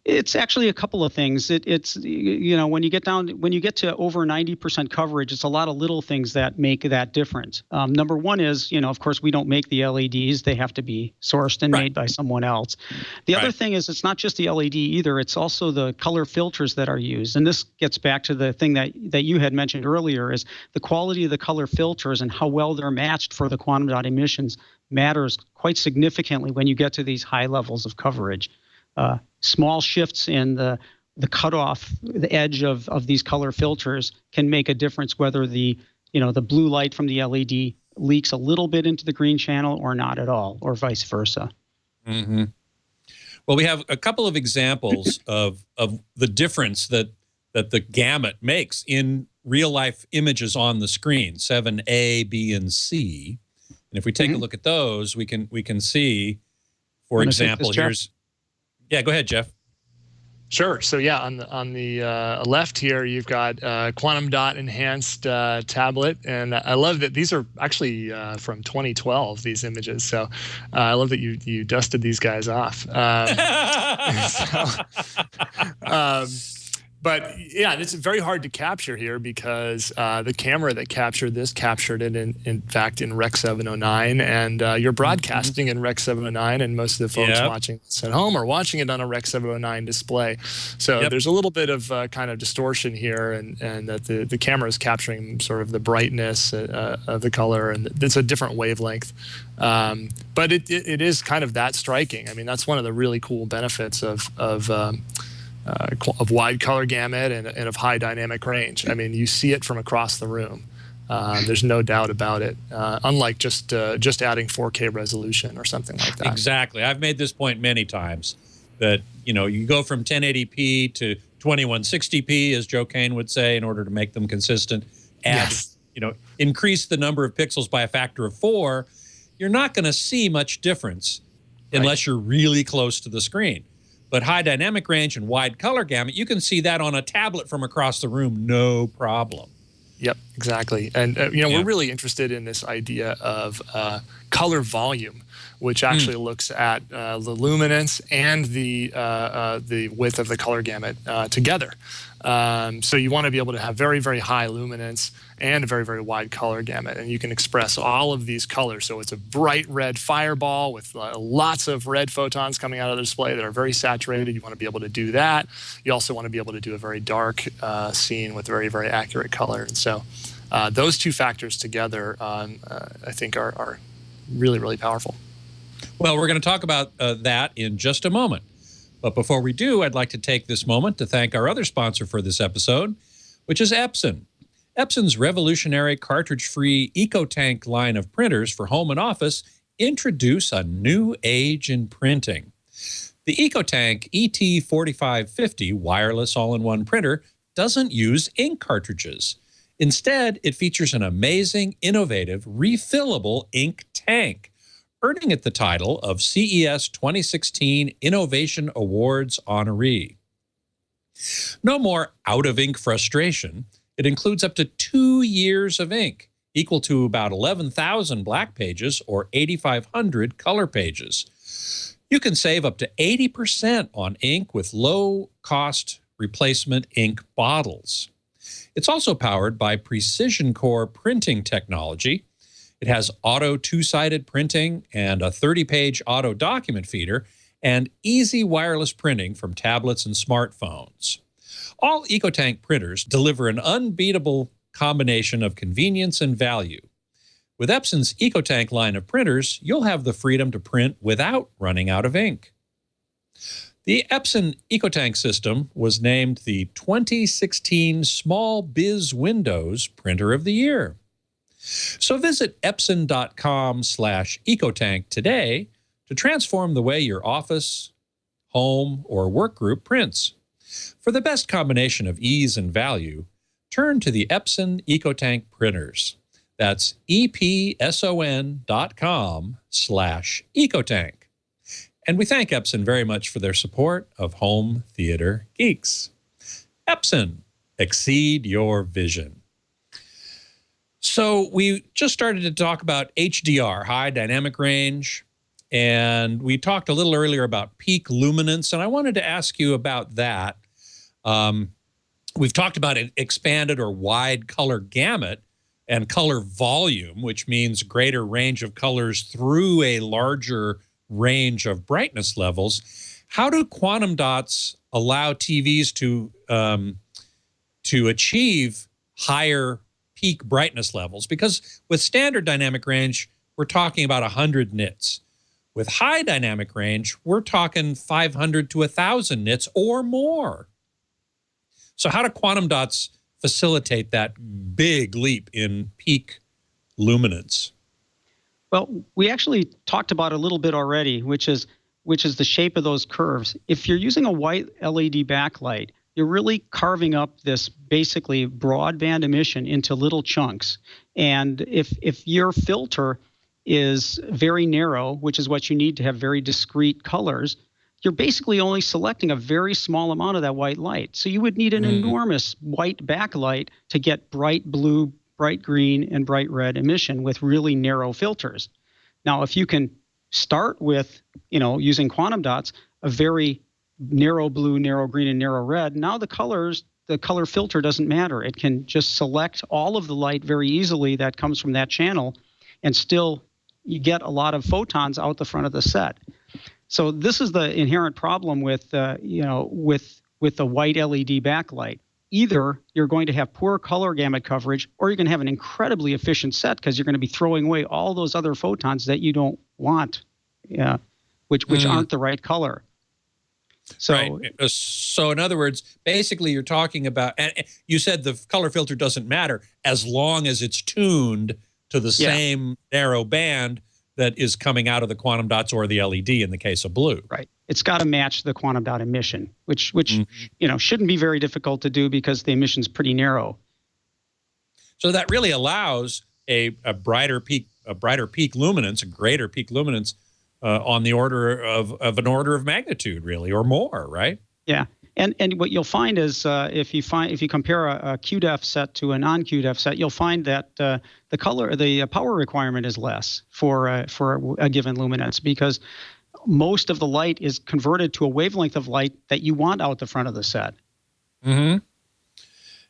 It's actually a couple of things. It's when you get to over 90% coverage, it's a lot of little things that make that difference. Number one is, of course, we don't make the LEDs; they have to be sourced and made by someone else. The other thing is, it's not just the LED either; it's also the color filters that are used. And this gets back to the thing that you had mentioned earlier: is the quality of the color filters and how well they're matched for the quantum dot emissions matters quite significantly when you get to these high levels of coverage. Small shifts in the cutoff, the edge of these color filters can make a difference whether the blue light from the LED leaks a little bit into the green channel or not at all, or vice versa. Mm-hmm. Well, we have a couple of examples of the difference that the gamut makes in real life images on the screen, 7A, B, and C. And if we take a look at those, we can see, for example, here's. Yeah, go ahead, Jeff. Sure. So yeah, on the left here, you've got quantum dot enhanced tablet, and I love that these are actually from 2012. These images. So I love that you dusted these guys off. But yeah, it's very hard to capture here because the camera that captured this captured it in fact in Rec 709, and you're broadcasting in Rec 709, and most of the folks watching this at home are watching it on a Rec 709 display. So there's a little bit of kind of distortion here, and that the camera is capturing sort of the brightness of the color, and it's a different wavelength. But it is kind of that striking. I mean, that's one of the really cool benefits of wide color gamut and of high dynamic range. I mean, you see it from across the room. There's no doubt about it. Unlike just adding 4K resolution or something like that. Exactly. I've made this point many times that you go from 1080p to 2160p, as Joe Kane would say, in order to make them consistent. Add, increase the number of pixels by a factor of 4. You're not going to see much difference unless you're really close to the screen. But high dynamic range and wide color gamut, you can see that on a tablet from across the room, no problem. Yep, exactly. And we're really interested in this idea of color volume, which actually looks at the luminance and the width of the color gamut together. So you want to be able to have very, very high luminance and a very, very wide color gamut, and you can express all of these colors. So it's a bright red fireball with lots of red photons coming out of the display that are very saturated. You want to be able to do that. You also want to be able to do a very dark scene with very, very accurate color. And so those two factors together, I think, are really, really powerful. Well, we're going to talk about that in just a moment. But before we do, I'd like to take this moment to thank our other sponsor for this episode, which is Epson. Epson's revolutionary cartridge-free EcoTank line of printers for home and office introduce a new age in printing. The EcoTank ET4550 wireless all-in-one printer doesn't use ink cartridges. Instead, it features an amazing, innovative, refillable ink tank, earning it the title of CES 2016 Innovation Awards honoree. No more out-of-ink frustration. It includes up to 2 years of ink, equal to about 11,000 black pages or 8,500 color pages. You can save up to 80% on ink with low-cost replacement ink bottles. It's also powered by Precision Core printing technology. It has auto two-sided printing and a 30-page auto document feeder and easy wireless printing from tablets and smartphones. All EcoTank printers deliver an unbeatable combination of convenience and value. With Epson's EcoTank line of printers, you'll have the freedom to print without running out of ink. The Epson EcoTank system was named the 2016 Small Biz Windows Printer of the Year. So visit epson.com/ecotank today to transform the way your office, home, or work group prints. For the best combination of ease and value, turn to the Epson EcoTank printers. That's epson.com/ecotank. And we thank Epson very much for their support of Home Theater Geeks. Epson, exceed your vision. So we just started to talk about HDR, high dynamic range, And we talked a little earlier about peak luminance, and I wanted to ask you about that. We've talked about an expanded or wide color gamut and color volume, which means greater range of colors through a larger range of brightness levels. How do quantum dots allow TVs to achieve higher peak brightness levels? Because with standard dynamic range, we're talking about 100 nits. With high dynamic range, we're talking 500 to 1,000 nits or more. So how do quantum dots facilitate that big leap in peak luminance? Well, we actually talked about it a little bit already, which is the shape of those curves. If you're using a white LED backlight, you're really carving up this basically broadband emission into little chunks. And if your filter is very narrow, which is what you need to have very discrete colors, you're basically only selecting a very small amount of that white light. So you would need an enormous white backlight to get bright blue, bright green, and bright red emission with really narrow filters. Now, if you can start with, using quantum dots, a very narrow blue, narrow green, and narrow red, now the color filter doesn't matter. It can just select all of the light very easily that comes from that channel, and still you get a lot of photons out the front of the set. So this is the inherent problem with the white LED backlight. Either you're going to have poor color gamut coverage, or you're going to have an incredibly efficient set because you're going to be throwing away all those other photons that you don't want, which aren't the right color. So, right. So in other words, basically you're talking about, and you said the color filter doesn't matter as long as it's tuned to the same narrow band that is coming out of the quantum dots or the LED in the case of blue. Right. It's got to match the quantum dot emission, which shouldn't be very difficult to do because the emission's pretty narrow. So that really allows a brighter peak luminance, a greater peak luminance on the order of an order of magnitude, really, or more, right? Yeah. And what you'll find is if you compare a QDEF set to a non-QDEF set, you'll find that the power requirement is less for a given luminance, because most of the light is converted to a wavelength of light that you want out the front of the set. Mm-hmm.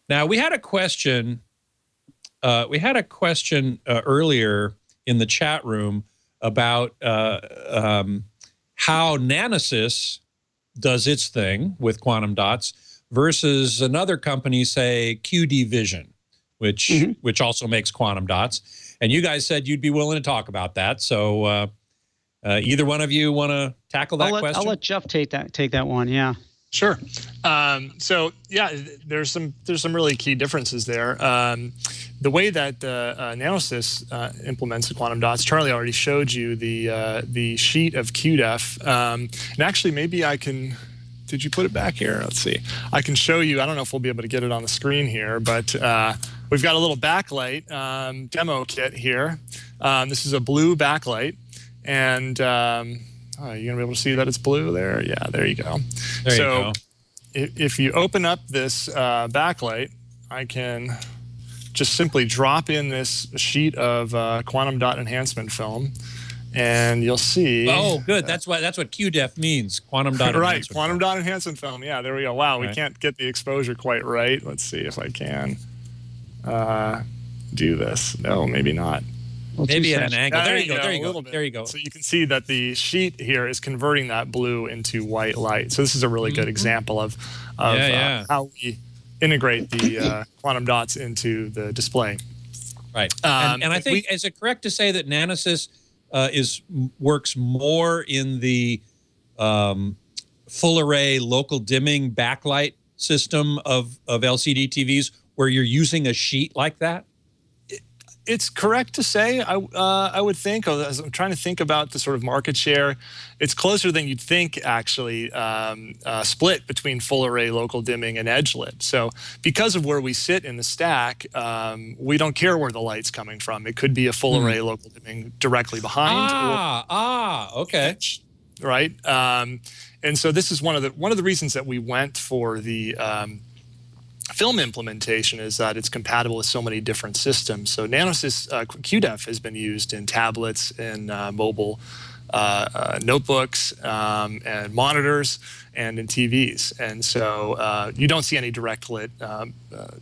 Now, we had a question. Earlier in the chat room about how Nanosys does its thing with quantum dots versus another company, say QD Vision, which also makes quantum dots. And you guys said you'd be willing to talk about that. So either one of you want to tackle that question? I'll let Jeff take that one. Yeah. Sure. So yeah, there's some really key differences there. The way that Nanosys implements the quantum dots, Charlie already showed you the sheet of QDEF. And actually, maybe I can. Did you put it back here? Let's see. I can show you. I don't know if we'll be able to get it on the screen here, but we've got a little backlight demo kit here. This is a blue backlight, and are you going to be able to see that it's blue there? Yeah, there you go. There you go. If you open up this backlight, I can just simply drop in this sheet of quantum dot enhancement film, and you'll see. Oh, good. That's what QDEF means. Quantum dot enhancement. Right, quantum dot enhancement film. Yeah, there we go. Wow, we can't get the exposure quite right. Let's see if I can do this. No, maybe not. Maybe at an angle. There you go. There you go. There you go. So you can see that the sheet here is converting that blue into white light. So this is a really good example of how we integrate the quantum dots into the display. Right. And I think, is it correct to say that Nanosys works more in the full array local dimming backlight system of LCD TVs where you're using a sheet like that? It's correct to say, I would think, as I'm trying to think about the sort of market share, it's closer than you'd think, actually, split between full array local dimming and edge lit. So because of where we sit in the stack, we don't care where the light's coming from. It could be a full array local dimming directly behind. Okay. Right. And so this is one of the reasons that we went for the film implementation, is that it's compatible with so many different systems. So Nanosys QDEF has been used in tablets and mobile notebooks and monitors and in TVs. And so you don't see any direct lit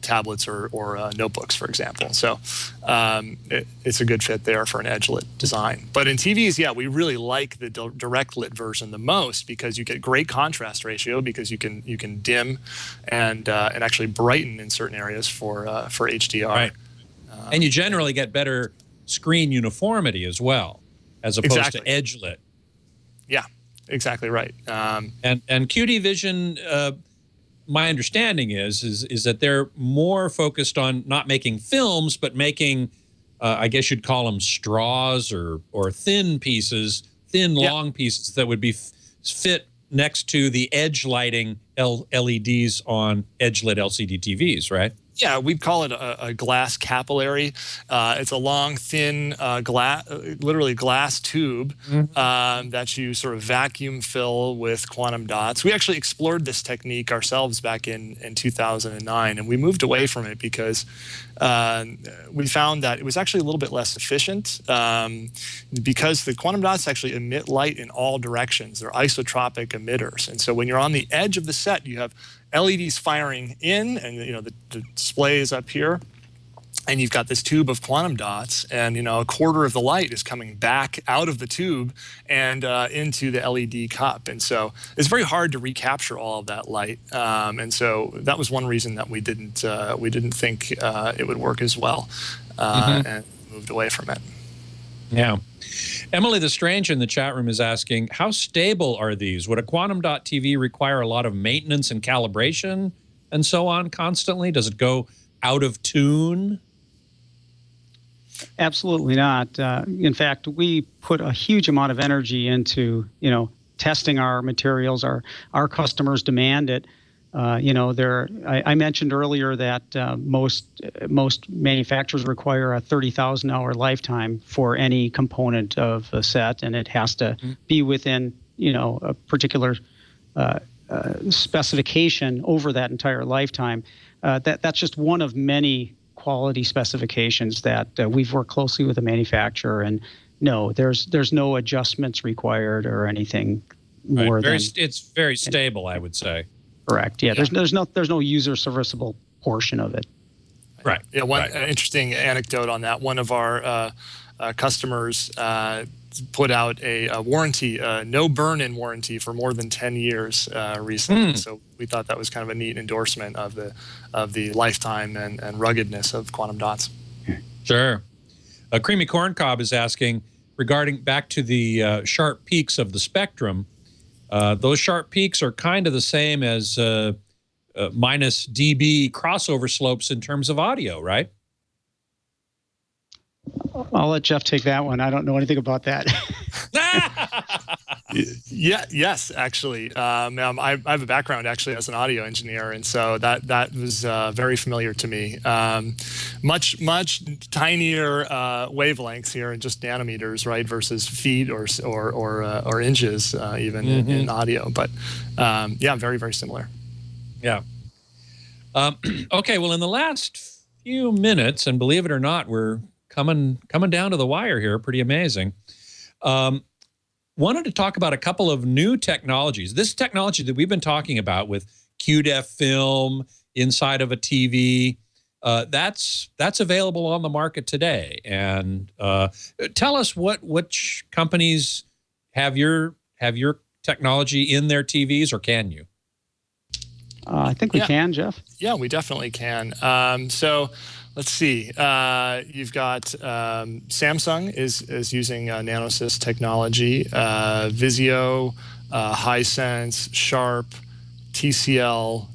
tablets or notebooks, for example. So it's a good fit there for an edge lit design. But in TVs, yeah, we really like the direct lit version the most because you get great contrast ratio because you can dim and actually brighten in certain areas for HDR. Right. And you generally get better screen uniformity as well, as opposed to edge lit. Yeah, exactly right. And QD Vision, my understanding is that they're more focused on not making films, but making, I guess you'd call them straws or thin pieces, long pieces that would be fit next to the edge lighting LEDs on edge lit LCD TVs, right? Yeah, we'd call it a glass capillary. It's a long, thin, literally glass tube that you sort of vacuum fill with quantum dots. We actually explored this technique ourselves back in 2009, and we moved away from it because we found that it was actually a little bit less efficient because the quantum dots actually emit light in all directions. They're isotropic emitters. And so when you're on the edge of the set, you have LEDs firing in, and the display is up here, and you've got this tube of quantum dots, and a quarter of the light is coming back out of the tube and into the LED cup, and so it's very hard to recapture all of that light, and so that was one reason that we didn't think it would work as well, and moved away from it. Yeah. Emily the Strange in the chat room is asking, how stable are these? Would a quantum dot TV require a lot of maintenance and calibration and so on constantly? Does it go out of tune? Absolutely not. In fact, we put a huge amount of energy into, testing our materials. Our customers demand it. I mentioned earlier that most manufacturers require a 30,000-hour lifetime for any component of a set, and it has to be within a particular specification over that entire lifetime. That's just one of many quality specifications that we've worked closely with the manufacturer, and no, there's no adjustments required or anything more than. It's very stable, I would say. Correct. Yeah. There's no user serviceable portion of it. Right. Yeah. One interesting anecdote on that. One of our customers put out a warranty, no burn-in warranty for more than 10 years recently. So we thought that was kind of a neat endorsement of the lifetime and ruggedness of quantum dots. Sure. Creamy Corncob is asking regarding back to the sharp peaks of the spectrum. Those sharp peaks are kind of the same as minus dB crossover slopes in terms of audio, right? I'll let Jeff take that one. I don't know anything about that. Yes, actually. I have a background actually as an audio engineer, and so that was very familiar to me. Much tinier wavelengths here in just nanometers, right, versus feet or inches even in audio. But yeah, very, very similar. Yeah. Okay. Well, in the last few minutes, and believe it or not, we're coming down to the wire here. Pretty amazing. Wanted to talk about a couple of new technologies. This technology that we've been talking about with QDEF film inside of a TV, that's available on the market today. And tell us which companies have your technology in their TVs, or can you? I think we can, Jeff. Yeah, we definitely can. So let's see. You've got Samsung is using Nanosys technology, Vizio, Hisense, Sharp, TCL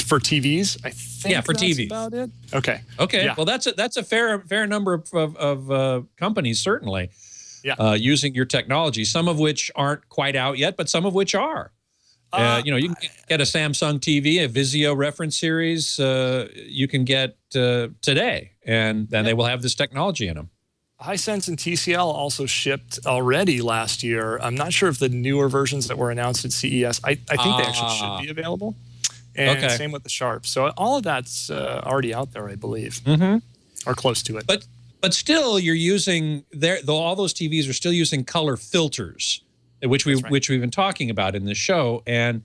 for TVs. I think for that's TVs. About it. Okay. Okay. Yeah. Well, that's a fair number of companies certainly using your technology. Some of which aren't quite out yet, but some of which are. You can get a Samsung TV, a Vizio reference series. You can get today, and then they will have this technology in them. Hisense and TCL also shipped already last year. I'm not sure if the newer versions that were announced at CES. I think they actually should be available. And same with the Sharp. So all of that's already out there, I believe, or close to it. But still, you're using though all those TVs are still using color filters, which we've been talking about in this show. And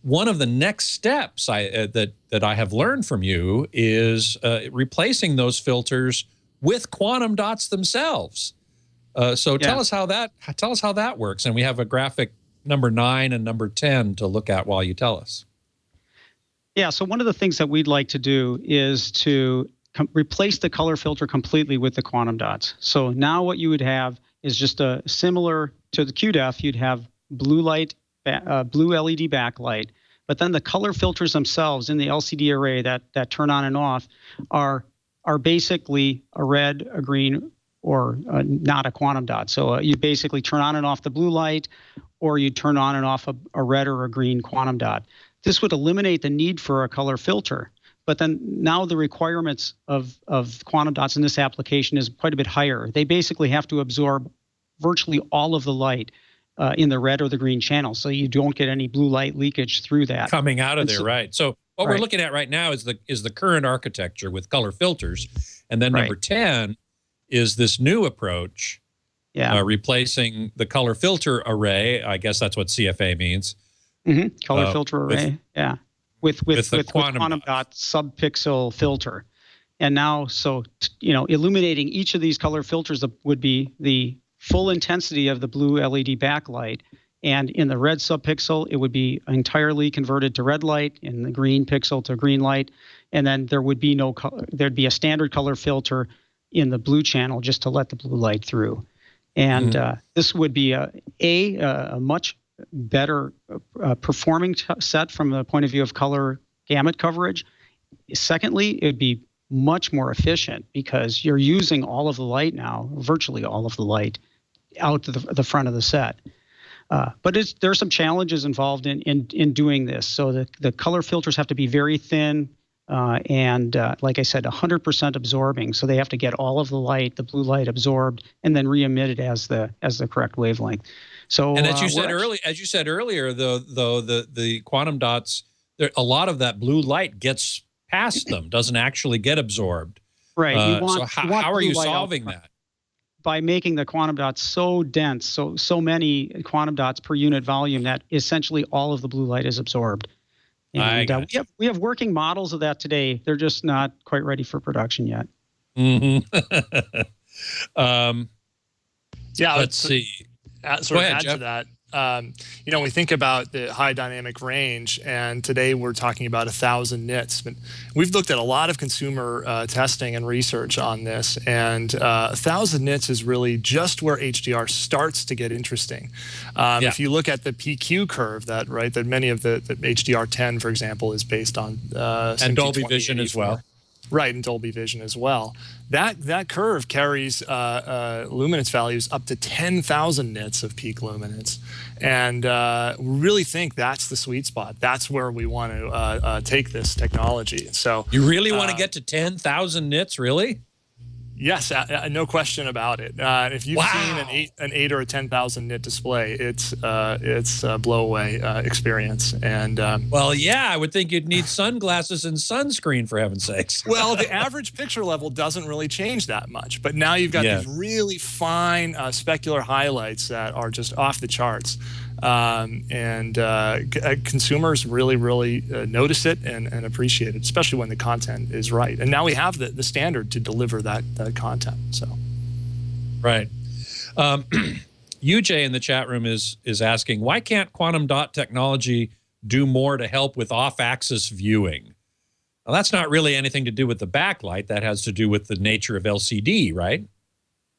one of the next steps that I have learned from you is replacing those filters with quantum dots themselves. So tell us how that works. And we have a graphic number 9 and number 10 to look at while you tell us. Yeah. So one of the things that we'd like to do is to replace the color filter completely with the quantum dots. So now what you would have is just a similar to the QDEF. You'd have blue light, blue LED backlight, but then the color filters themselves in the LCD array that turn on and off are basically a red, a green, or not a quantum dot. So you basically turn on and off the blue light, or you turn on and off a red or a green quantum dot. This would eliminate the need for a color filter. But then now the requirements of quantum dots in this application is quite a bit higher. They basically have to absorb virtually all of the light in the red or the green channel, so you don't get any blue light leakage through that. Coming out of there, right. So what we're looking at right now is the current architecture with color filters. And then number 10 is this new approach, replacing the color filter array. I guess that's what CFA means. Color filter array, with quantum dot subpixel filter. And now, illuminating each of these color filters would be the full intensity of the blue LED backlight. And in the red subpixel, it would be entirely converted to red light, in the green pixel to green light. And then there would be no color, there'd be a standard color filter in the blue channel just to let the blue light through. And this would be a much better performing set from the point of view of color gamut coverage. Secondly, it'd be much more efficient because you're using all of the light now, virtually all of the light, out to the front of the set. But there are some challenges involved in doing this. So the color filters have to be very thin and, like I said, 100% absorbing. So they have to get all of the light, the blue light, absorbed and then re-emitted as the correct wavelength. So, and as you said earlier, though the quantum dots, a lot of that blue light gets past them, doesn't actually get absorbed. Right. So how are you solving that? By making the quantum dots so dense, so many quantum dots per unit volume that essentially all of the blue light is absorbed. And we have working models of that today. They're just not quite ready for production yet. Let's see. Add to that. We think about the high dynamic range, and today we're talking about 1,000 nits. But we've looked at a lot of consumer testing and research on this, and 1,000 nits is really just where HDR starts to get interesting. If you look at the PQ curve, that many of the HDR10, for example, is based on, and Dolby Vision as well. Right, and Dolby Vision as well. That curve carries luminance values up to 10,000 nits of peak luminance. And we really think that's the sweet spot. That's where we want to take this technology. So you really want to get to 10,000 nits, really? Yes, no question about it. If you've seen an 8 or a 10,000 nit display, it's a blow away experience. And I would think you'd need sunglasses and sunscreen, for heaven's sakes. Well, the average picture level doesn't really change that much, but now you've got these really fine specular highlights that are just off the charts. Consumers really notice it and appreciate it, especially when the content is right. And now we have the standard to deliver that content. So, right. UJ in the chat room is asking, why can't quantum dot technology do more to help with off-axis viewing? Well, that's not really anything to do with the backlight. That has to do with the nature of LCD, right?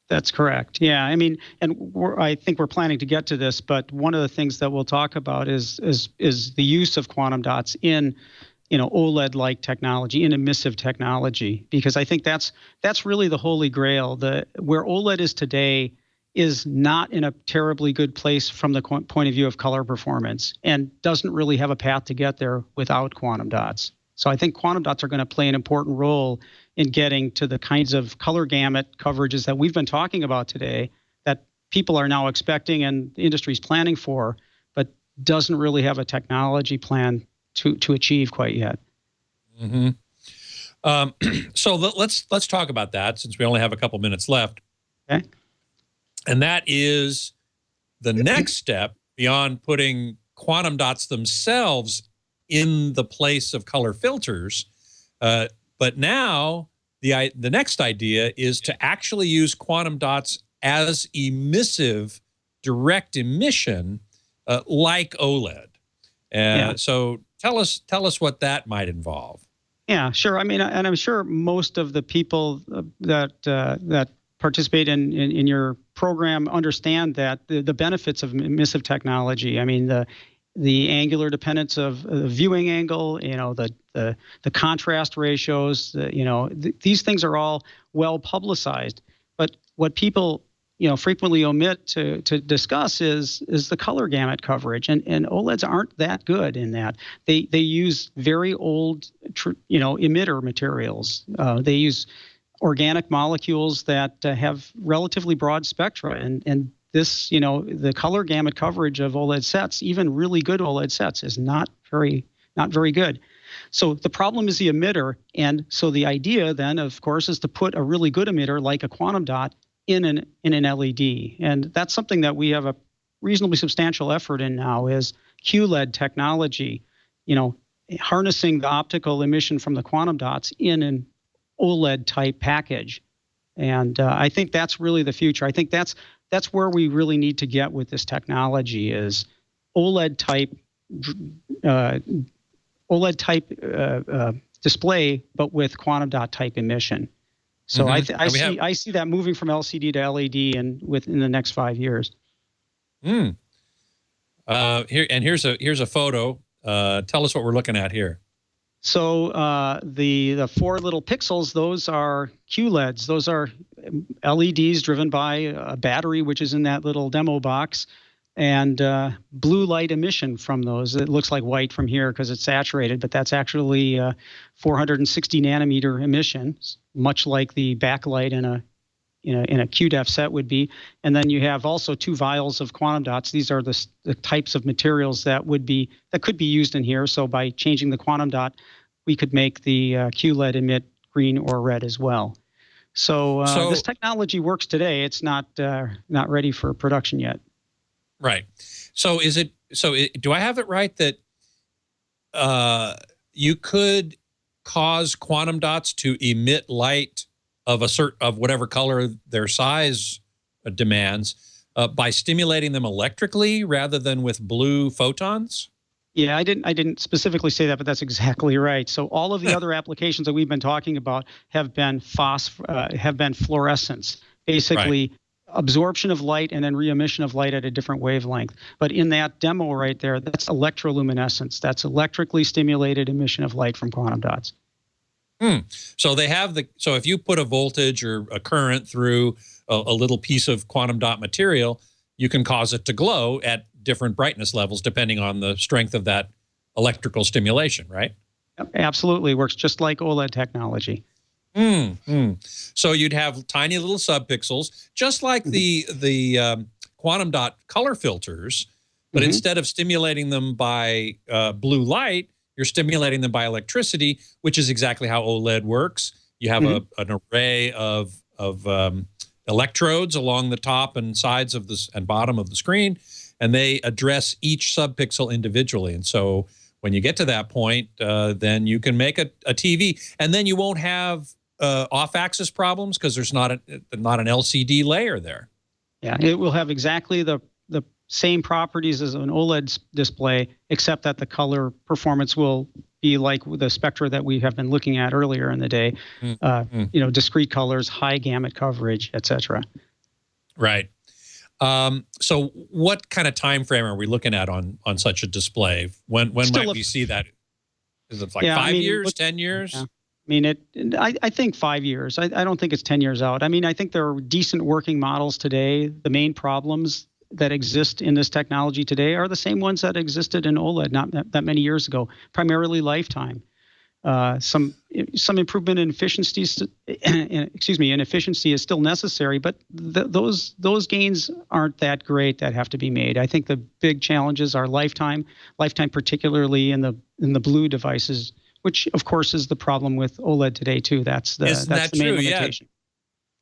That's correct. Yeah, I mean, and I think we're planning to get to this, but one of the things that we'll talk about is the use of quantum dots in, OLED-like technology, in emissive technology, because I think that's really the holy grail. Where OLED is today is not in a terribly good place from the point of view of color performance, and doesn't really have a path to get there without quantum dots. So I think quantum dots are going to play an important role in getting to the kinds of color gamut coverages that we've been talking about today, that people are now expecting and the industry's planning for, but doesn't really have a technology plan to achieve quite yet. So let's talk about that since we only have a couple minutes left. Okay. And that is the next step beyond putting quantum dots themselves in the place of color filters. But now the next idea is to actually use quantum dots as emissive direct emission, like OLED. So tell us what that might involve. Yeah, sure. I mean, and I'm sure most of the people that participate in your program understand that the benefits of emissive technology. I mean, the angular dependence of the viewing angle, the contrast ratios, these things are all well publicized. But what people frequently omit to discuss is the color gamut coverage, and OLEDs aren't that good in that. They use very old emitter materials. They use organic molecules that have relatively broad spectra, and this the color gamut coverage of OLED sets, even really good OLED sets, is not very good. So the problem is the emitter, and so the idea then, of course, is to put a really good emitter like a quantum dot in an LED, and that's something that we have a reasonably substantial effort in now, is QLED technology, harnessing the optical emission from the quantum dots in an OLED type package. And I think that's really the future. I think that's where we really need to get with this technology, is OLED type display, but with quantum dot type emission. So I see that moving from LCD to LED and within the next 5 years. Here's a photo. Tell us what we're looking at here. So the four little pixels, those are QLEDs. Those are LEDs driven by a battery, which is in that little demo box, and blue light emission from those. It looks like white from here because it's saturated, but that's actually 460 nanometer emission, much like the backlight in a QDEF set would be. And then you have also 2 vials of quantum dots. These are the types of materials that could be used in here. So by changing the quantum dot, we could make the QLED emit green or red as well. So this technology works today. It's not ready for production yet. Right. So do I have it right that you could cause quantum dots to emit light of whatever color their size demands by stimulating them electrically rather than with blue photons? Yeah, I didn't specifically say that, but that's exactly right. So all of the other applications that we've been talking about have been fluorescence, basically. Right. Absorption of light and then re-emission of light at a different wavelength. But in that demo right there, that's electroluminescence. That's electrically stimulated emission of light from quantum dots. So so if you put a voltage or a current through a little piece of quantum dot material, you can cause it to glow at different brightness levels depending on the strength of that electrical stimulation, right? Yep, absolutely. Works just like OLED technology. So you'd have tiny little subpixels, just like the quantum dot color filters, but instead of stimulating them by blue light, you're stimulating them by electricity, which is exactly how OLED works. You have an array of electrodes along the top and sides of this and bottom of the screen, and they address each subpixel individually. And so when you get to that point, then you can make a TV, and then you won't have off-axis problems because there's not an LCD layer there. Yeah, it will have exactly the same properties as an OLED display, except that the color performance will be like the spectra that we have been looking at earlier in the day. Discrete colors, high gamut coverage, etc. Right. So what kind of time frame are we looking at on such a display? When might we see that? Is it like 5 years, 10 years? Yeah. I think 5 years. I don't think it's 10 years out. I mean, I think there are decent working models today. The main problems that exist in this technology today are the same ones that existed in OLED not that many years ago, primarily lifetime. Some improvement in efficiency, is still necessary, but those gains aren't that great that have to be made. I think the big challenges are lifetime particularly in the blue devices, which of course is the problem with OLED today too. That's the main limitation.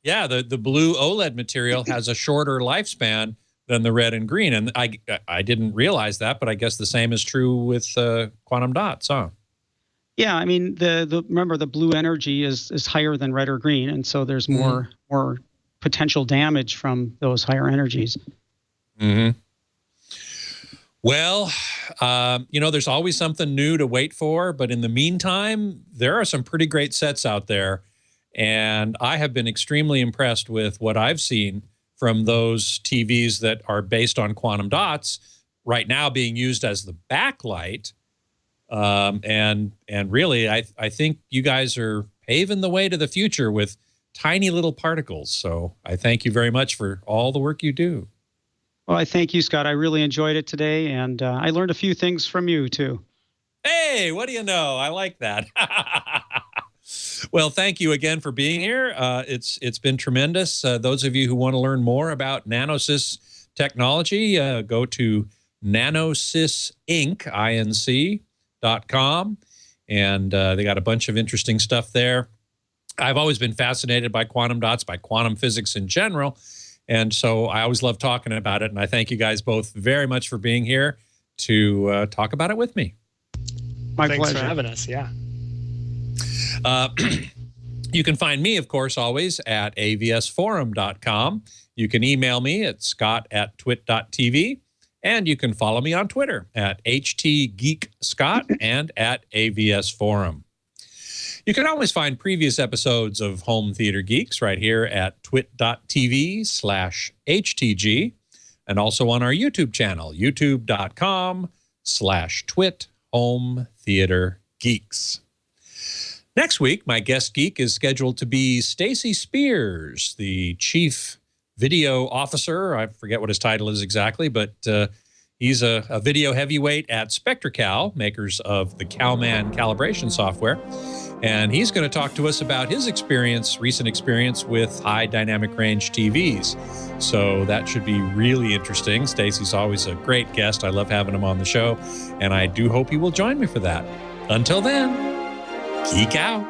Yeah, the blue OLED material has a shorter lifespan than the red and green, and I didn't realize that, but I guess the same is true with quantum dots, huh? Yeah, I mean remember the blue energy is higher than red or green, and so there's more potential damage from those higher energies. Mm-hmm. Well, there's always something new to wait for, but in the meantime, there are some pretty great sets out there, and I have been extremely impressed with what I've seen from those TVs that are based on quantum dots right now being used as the backlight. And really, I think you guys are paving the way to the future with tiny little particles. So I thank you very much for all the work you do. Well, I thank you, Scott. I really enjoyed it today, and I learned a few things from you, too. Hey, what do you know? I like that. Well, thank you again for being here. It's been tremendous. Those of you who want to learn more about Nanosys technology, go to nanosysinc.com, and they got a bunch of interesting stuff there. I've always been fascinated by quantum dots, by quantum physics in general, and so I always love talking about it, and I thank you guys both very much for being here to talk about it with me. My Thanks pleasure. for having us, yeah. You can find me, of course, always at avsforum.com. You can email me at scott@twit.tv, and you can follow me on Twitter at htgeekscott and at avsforum. You can always find previous episodes of Home Theater Geeks right here at twit.tv/htg, and also on our YouTube channel, youtube.com/twit Home Theater Geeks. Next week, my guest geek is scheduled to be Stacy Spears, the chief video officer. I forget what his title is exactly, but he's a video heavyweight at SpectraCal, makers of the Calman calibration software. And he's going to talk to us about his recent experience with high dynamic range TVs. So that should be really interesting. Stacy's always a great guest. I love having him on the show, and I do hope he will join me for that. Until then, geek out.